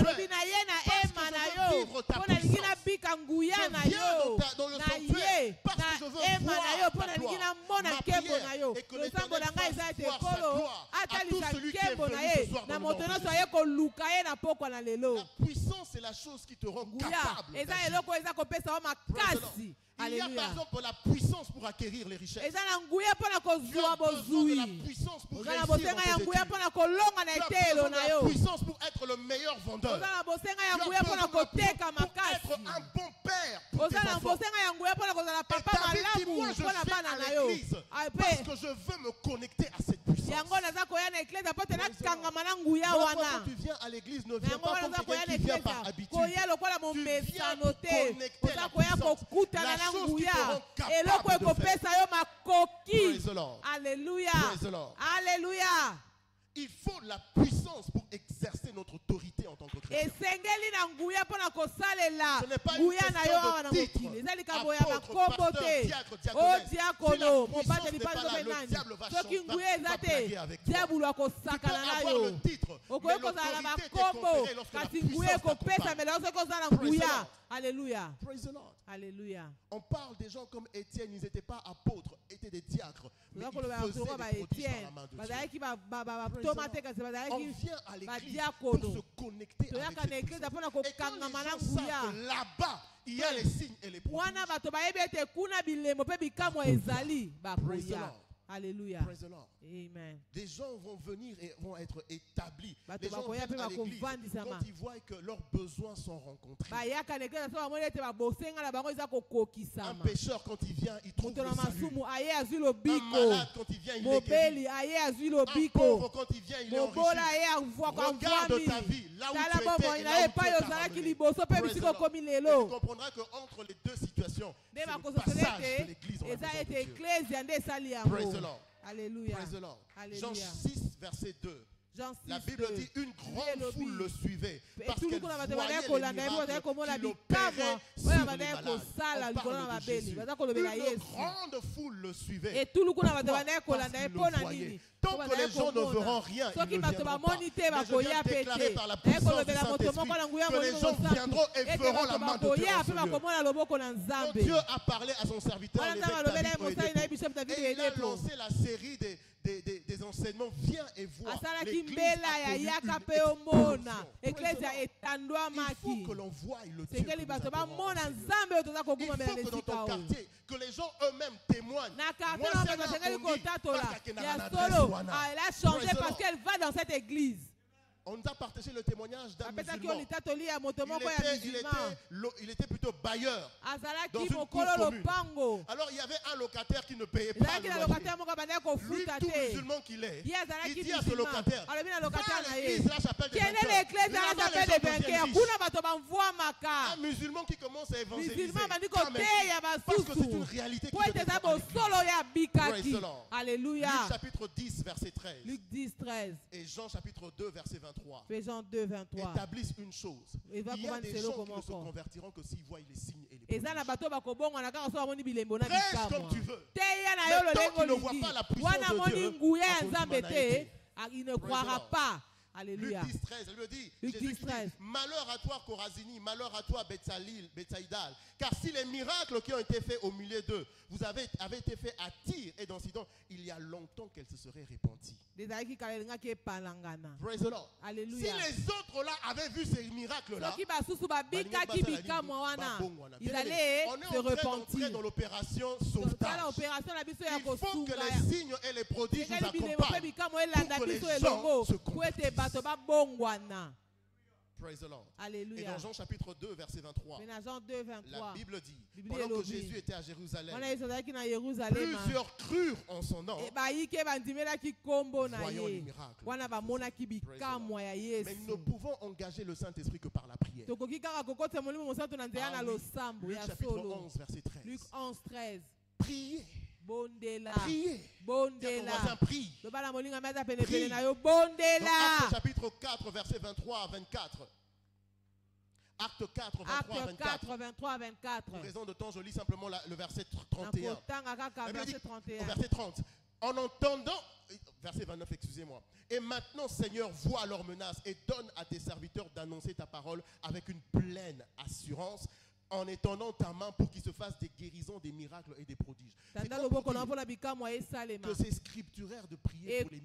parce que je veux vivre ta puissance. Je viens dans le sanctuaire parce que je veux voir ta gloire. Ma prière est que l'Éternel fasse voir sa gloire à tout celui qui est venu ce soir dans le nom de Jésus. La puissance est la chose qui te rend capable. Il y a par exemple la puissance pour acquérir les richesses. Tu as besoin de la puissance pour réussir dans tes études. Tu as besoin de la puissance pour être le meilleur vendeur. Tu as besoin de la puissance pour être un bon père pour tes enfants. Et David dit, moi je viens à l'église parce que je veux me connecter à cette puissance. Quand tu viens à l'église, ne viens pas comme quelqu'un qui vient par habitude. Tu viens pour connecter à la puissance. La chose qui te rend capable de faire. Praise the Lord. Alléluia. Praise the Lord. Alléluia. Il faut de la puissance pour exercer notre autorité en tant que chrétien. Ce n'est pas une question de titre. Apôtre, pasteur, diacre, diaconesse. Si la puissance n'est pas là, le diable va blaguer avec toi. Tu peux avoir le titre, mais l'autorité t'est conférée lorsque la puissance t'accompagne. Alléluia. Praise the Lord. Alléluia. On parle des gens comme Étienne, ils n'étaient pas apôtres, étaient des diacres, mais ils faisaient des prodiges dans la main de Dieu. On vient à l'église pour se connecter avec cette puissance. Et quand les gens savent que là-bas, il y a les signes et les prodiges. Praise the Lord. Alléluia. Praise the Lord. Amen. Des gens vont venir et vont être établis. Les gens viennent à l'église quand ils voient que leurs besoins sont rencontrés. Un pécheur quand il vient, il trouve le salut. Un malade quand il vient, il est guéri. Un pauvre quand il vient, il est enrichi. Regarde ta vie, là où tu étais et là où tu es ramené. Praise the Lord. Et tu comprendras qu'entre les deux situations, c'est le passage de l'église en la maison de Dieu. Praise the Lord. Alléluia. Praise the Lord. Alléluia. Jean 6, verset 2. La Bible dit une grande foule le suivait parce qu'elle voyait les miracles qu'il opérait sur les malades. On parle de Jésus. Une grande foule le suivait. Pourquoi? Parce qu'il le voyait. Tant que les gens ne verront rien, ils ne viendront pas. Mais je viens de déclarer par la puissance du Saint-Esprit que les gens viendront et feront la main de Dieu dans ce lieu. Quand Dieu a parlé à son serviteur, et il a lancé la série des enseignements. Viens et vois. L'église a connu une il faut que l'on voie le Dieu. Il faut que dans ton quartier, que les gens eux-mêmes témoignent. Moi, c'est elle a changé parce qu'elle va dans cette église. On nous a partagé le témoignage d'un musulman. Il était plutôt bailleur dans une cour commune. Alors il y avait un locataire qui ne payait pas le loyer. Lui, tout musulman qu'il est, il dit à ce locataire, va à l'église, la chapelle des vainqueurs. Un musulman qui commence à évangéliser, parce que c'est une réalité qui Alléluia. Luc chapitre 10, verset 13. Luc 10, 13. Et Jean chapitre 2, verset 23. Jean 2, 23. Établissent une chose. Il y a des gens qui ne se convertiront que s'ils voient les signes et les prodiges. Prêche comme tu veux. Mais tant qu'ils ne voient pas la puissance de Dieu, il ne croira pas. Alléluia. Luc 10, 13, elle me dit, Jésus dit, malheur à toi Corazini, malheur à toi Bethsaïda, car si les miracles qui ont été faits au milieu d'eux avaient été faits à Tyr et dans Sidon, il y a longtemps qu'elle se serait repentie. Praise the Lord. Alléluia. Si les autres là avaient vu ces miracles-là, ils allaient se repentir. Dans l'opération sauvetage. Il faut que les signes et les prodiges nous accompagnent pour que les gens se convertissent. Praise the Lord. Alléluia. Et dans Jean chapitre 2, verset 23, la Bible dit, pendant que Jésus était à Jérusalem, plusieurs crurent en son nom, voyant les miracles. Mais nous ne pouvons engager le Saint-Esprit que par la prière. Luc chapitre 11, verset 13. Luc 11, 13. Priez. Bondela. Priez. Bondela. Prie. Acte chapitre 4, verset 23 à 24. Acte 4, 23 à 24. Pour raison de temps, je lis simplement le verset 31. Au verset 30. En entendant, verset 29, excusez-moi. Et maintenant, Seigneur, vois leurs menaces et donne à tes serviteurs d'annoncer ta parole avec une pleine assurance, en étendant ta main pour qu'il se fasse des guérisons, des miracles et des prodiges. C'est que c'est scripturaire de prier pour les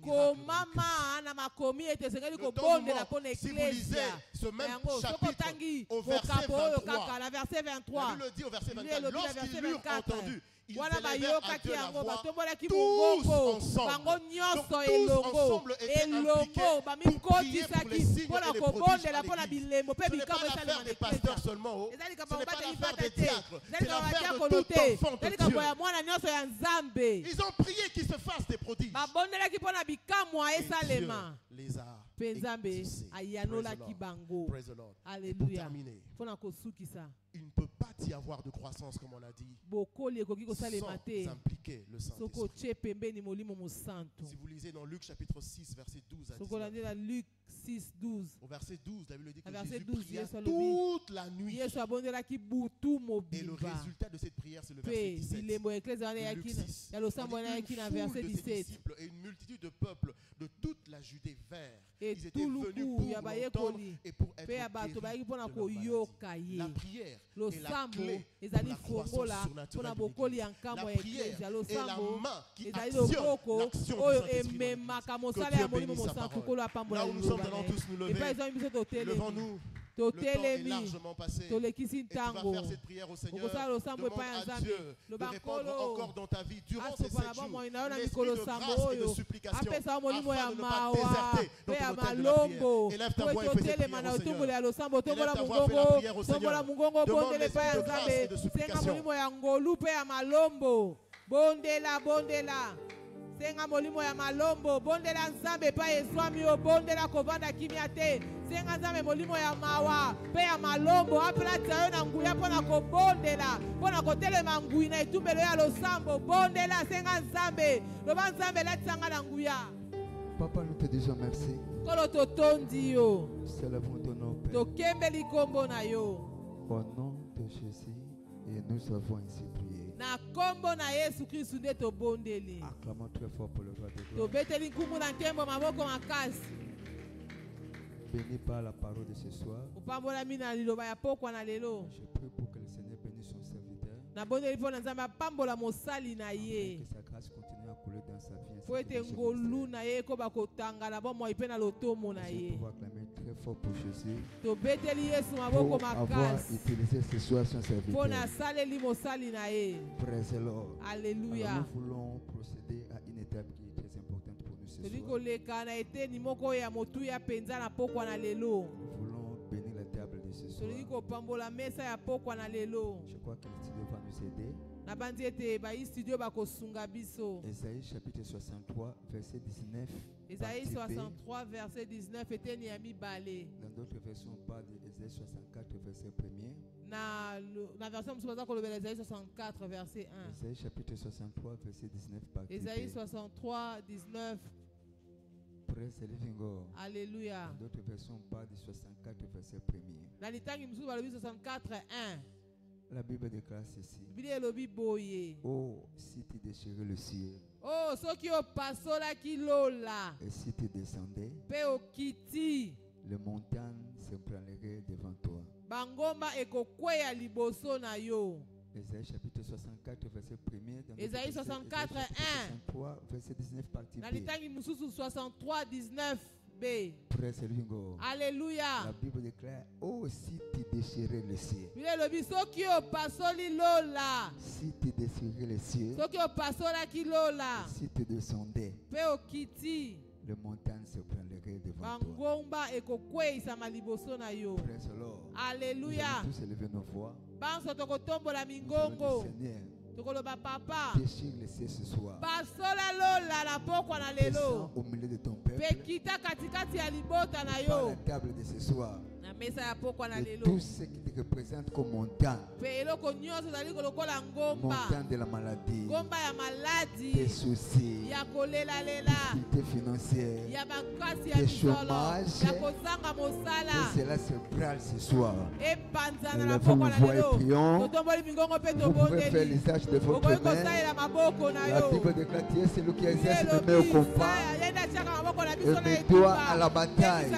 miracles. Si vous lisez ce même chapitre au verset 23, la Bible dit au verset 24, lorsqu'ils l'eurent entendu, ils élevèrent à Dieu la voix, tous ensemble. Donc tous ensemble étaient impliqués pour prier pour les signes et les prodiges à l'église. Ce n'est pas l'affaire des pasteurs seulement, ce n'est pas l'affaire des diacres, c'est l'affaire de tout enfant de Dieu. Ils ont prié qu'il se fasse des prodiges. Et Dieu les a exaucés. Praise the Lord. Et pour terminer, il ne peut pas y avoir de croissance, comme on l'a dit, sans impliquer le Saint-Esprit. Si vous lisez dans Luc chapitre 6, verset 12 à 19, Luc 6, 12. Au verset 12, la Bible dit que Jésus pria toute la nuit. Et le résultat de cette prière, c'est le verset 17. Luc 6. Une foule de ses disciples et une multitude de peuples de toute la Judée vinrent. Ils étaient venus pour l'entendre et pour être guéris de leur maladie. La prière est la clé pour la croissance surnaturelle de l'Église. La prière est la main qui actionne l'action du Saint-Esprit. Que Dieu bénisse sa parole. Là où nous sommes, allons tous nous lever. Levons-nous. Le temps est largement passé. Et tu vas faire cette prière au Seigneur. Demande à Dieu de répondre encore dans ta vie durant ces 7 jours. L'esprit de grâce et de supplication afin de ne pas déserter dans ton hôtel de la prière. Élève ta voix et fais cette prière au Seigneur. Élève ta voix et fais la prière au Seigneur. Demande l'esprit de grâce et de supplication. Senga molimo ya malombo bondela nzambe pa eswami o bondela kovanda kimia te senga nzambe molimo ya mawa pe ya malombo apelata yo na nguya pona ko bondela pona ko telema ngui na etumbelo ya losambo bondela senga nzambe loba nzambe latsanga na nguya Papa, nous te disons merci. Célébrons ton nom, Père. Au nom de Jésus, et nous avons ainsi prié. Acclamons très fort pour le roi de gloire. Béni par la parole de ce soir. Je prie pour que le Seigneur bénisse son serviteur. Que sa grâce continue à couler dans sa vie. Je pouvoir acclamer très fort pour Jésus. Pour avoir utilisé ce soir son serviteur. Praise the Lord. Alléluia. Alors nous voulons procéder à une étape qui est très importante pour nous ce soir. Nous voulons bénir la table de ce soir. Je crois que le studio va nous aider. Ésaïe chapitre 63 verset 19. Ésaïe 63 verset 19 était Niami Balé. Dans d'autres versions on parle d'Ésaïe 64 verset 1er. La version Ésaïe 64 verset 1. Ésaïe chapitre 63 verset 19 partie B. Ésaïe 63 19. Praise the living God. Alléluia. Dans d'autres versions on parle de 64 verset 1er. La litangi msusu balobi 64 1. La Bible déclare ceci. Oh, si tu déchirais le ciel. Oh, soki o pasola ki lola. Et si tu descendais. Pe o kiti. Les montagnes se prendraient devant toi. Bangomba ekokweya liboso na yo. Ésaïe chapitre 64 verset 1er. Ésaïe 64 1. 63 verset 19 partie B. Na litangi mususu 63 19. B. Alléluia. La Bible déclare, oh si tu déchirais le ciel. Si tu déchirais le ciel. Si tu descendais. Les montagnes se prendraient devant toi. Alléluia. Nous tous élever nos voix. Papa, déchire le ciel ce soir. Descends au milieu de ton peuple. Par la table de ce soir. Et tout ce qui te représente comme montagne. Montagne de la maladie. Des soucis. Difficultés financières. Des chômages. Et cela se brûle ce soir. Nous levons nos voix et prions. Vous pouvez faire l'usage de votre main. La Bible déclare que c'est celui qui exerce le main au combat. Et met toi à la bataille.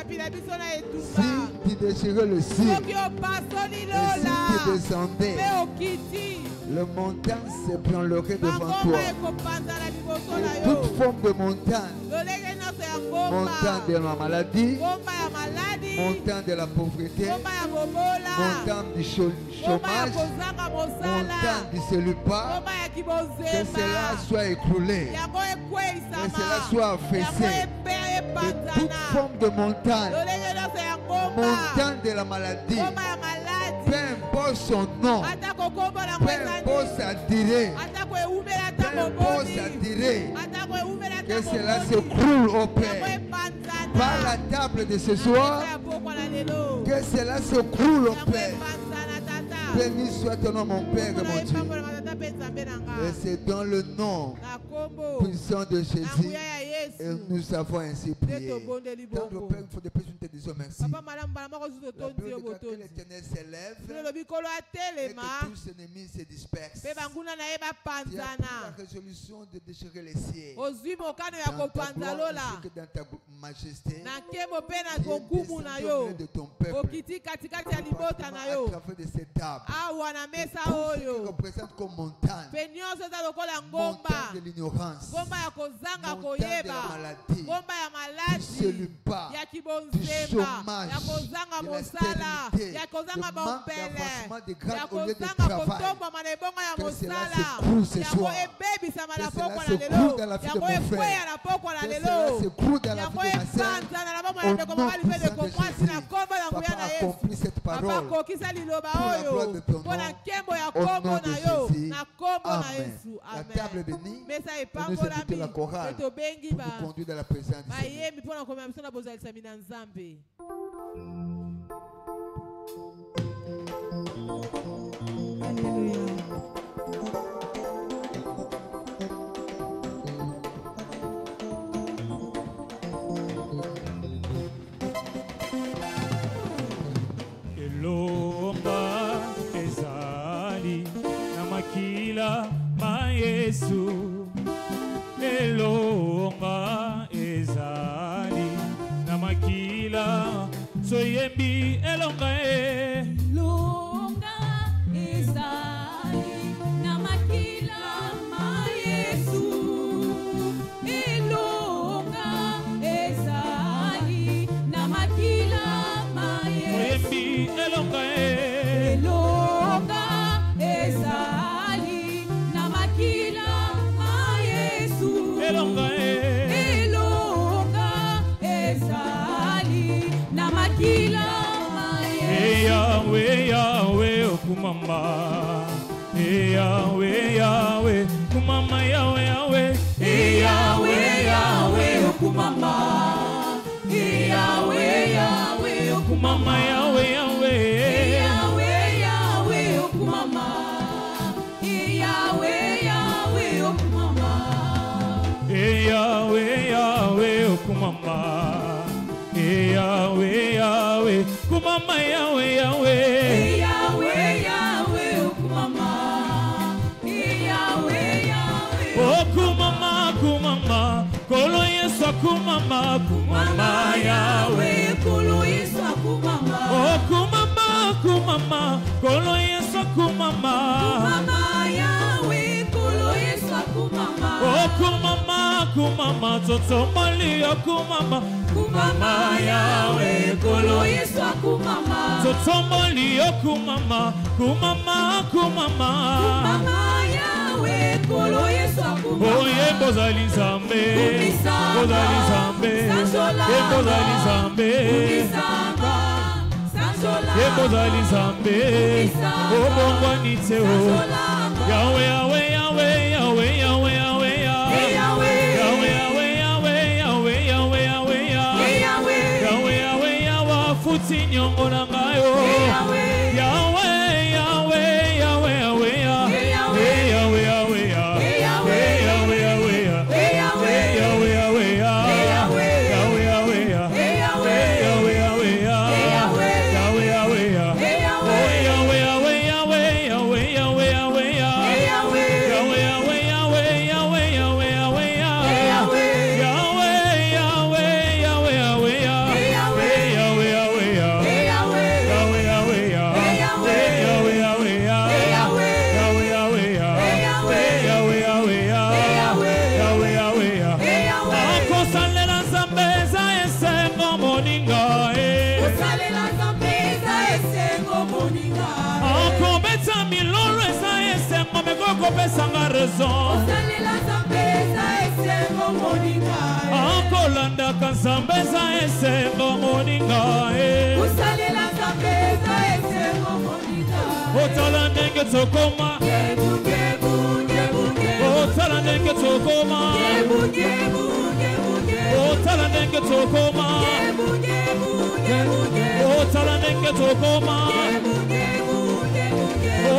Si tu déchirais le ciel, et si tu descendais, le montagne se prendrait devant toi. Et toute forme de montagne, montagne de la maladie, montagne de la pauvreté, montagne du chômage, montagne du célibat, que cela soit écroulé, que cela soit affaissé. Et toute forme de montagne, montagne de la maladie, peu importe son nom, peu importe sa durée, peu importe sa durée, que cela s'écroule au Père. Par la table de ce soir, que cela s'écroule au Père. Béni soit ton nom, mon Père et mon Dieu. Et c'est dans le nom puissant de Jésus. Et nous avons ainsi prié. Tendre Père, il faut de plus nous te disons merci. La Bible déclare que l'Éternel s'élève et que tous ses ennemis se dispersent. Tu as pris la résolution de déchirer les cieux. Dans ta gloire ainsi que dans ta majesté. Tu es descendu au milieu de ton peuple. À travers de cette table. Tout ce qui représente comme montagne. Montagne de l'ignorance. Montagne de la maladie. Du célibat. Du chômage. De la stérilité. De manque d'avancement de grâce au lieu de travail. Que cela s'écroule ce soir. Que cela s'écroule dans la vie de mon frère. Que cela s'écroule dans la vie de ma sœur. Au nom puissant de Jésus. Papa, accomplis cette parole pour la gloire de ton nom. Au nom de Jésus. Amen. La table est bénie. Et nous écoutons la chorale pour nous conduire dans la présence du Seigneur. Alléluia. makila ma Yesu elonga ezali na makila soyembi elonga elonga ezali na makila ma Yesu elonga ezali na makila ma Yesu soyembi elonga elonga ezali na makila ma Yesu elonga ezali na makila ma Yesu Yahweh Yahweh okumama Yahweh Yahweh kumama Yahweh Yahweh Yahweh Yahweh okumama Yahweh Yahweh okumama Yahweh Yahweh Yahweh Yahweh okumama Yahweh Yahweh okumama Yahweh Yahweh okumama Yahweh Yahweh kumama Yahweh Yahweh Yahweh Yahweh okumama Yahweh Yahweh okumama kumama kolo Yesu kumama kumama Yahweh kolo Yesu kumama okumama kumama kolo Yesu kumama kumama Yahweh kolo Yesu kumama okumama kumama toto mali okumama kumama Yahweh kolo Yesu kumama toto mali okumama kumama kumama kumama Yahweh kolo Yesu kumama oye bozali Nzambe bozali Nzambe bozali Nzambe bozali Nzambe obongwani te o Yahweh Yahweh Yahweh Yahweh Yahweh futi nyongo na ngayo Yahweh Yahweh Yahweh Yahweh Yahweh Yahweh kopesanga raison akolandaka Nzambe eza esengo moninga otala ndenge tokoma otala ndenge tokoma otala ndenge tokoma otala ndenge tokoma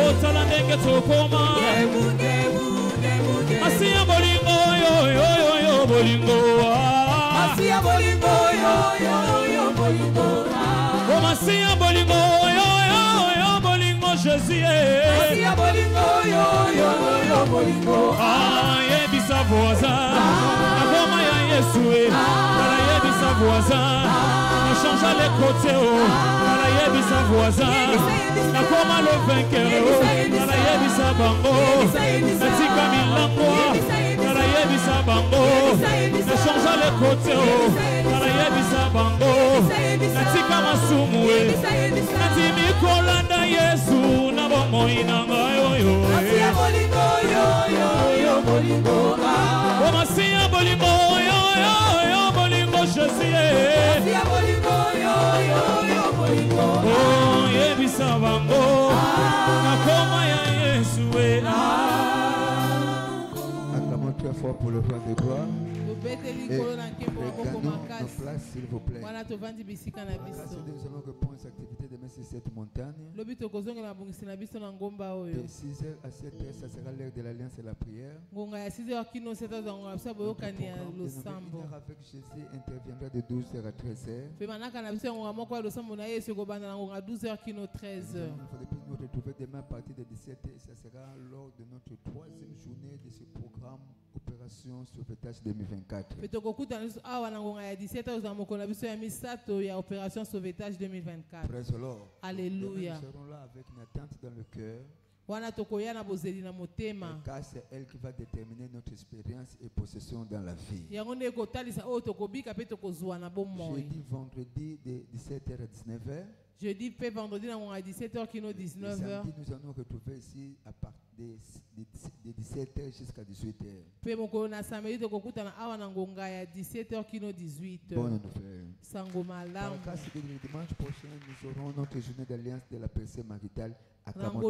otala ndenge tokoma asiya bolingo yo yo yo yo bolingo asiya bolingo yo yo yo bolingo asiya bolingo yo yo yo bolingo Jésus asiya bolingo yo yo yo bolingo yebisa voisin akoma ya Yesu ala yebisa voisin change les côtés ala yebisa voisin nakoma le vainqueur ala yebisa bango natika milango ala yebisa bango na change les côtés ala yebisa bango natika masumu natimi kolanda Yesu na bomoi na ngayo yo asiya bolingo yo yo yo bolingo o masiya bolingo yo yo yo bolingo Jésus asiya bolingo yo yo yo bolingo oh yebisa bango nakoma ya Yesu acclamons très fort pour le roi de gloire. nos places, s'il vous plaît. Nous allons répondre aux activités de sur cette montagne. De 6h à 7h, ça sera l'heure de l'alliance et la prière. Avec Jésus interviendra de 12h à 13h. Il faudrait nous retrouver demain à partir de 17h. Ça sera lors de notre 3e journée de ce programme Opération Sauvetage 2024. Praise the Lord. Alléluia. Nous serons là avec une attente dans le cœur. Car c'est elle qui va déterminer notre expérience et possession dans la vie. Jeudi, vendredi de 17h à 19h. Jeudi, vendredi à 17h, 19h. Samedi, nous allons retrouver ici à partir de 17h jusqu'à 18h. Bonne nouvelle. Par le dimanche prochain, nous aurons notre journée d'alliance de la percée maritale à Kamoto.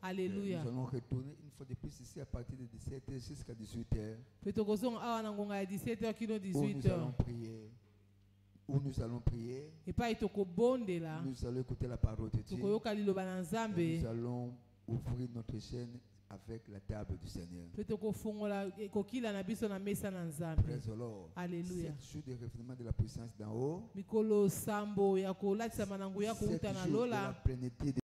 Alléluia. Nous allons retourner une fois de plus ici à partir de 17h jusqu'à 18h. Où nous allons prier. Nous allons écouter la parole de Dieu. Nous allons ouvrir notre chaîne avec la table du Seigneur. Praise the Lord. Alléluia. 7 jours de revenant de la puissance d'en haut. 7 jours de la plénitude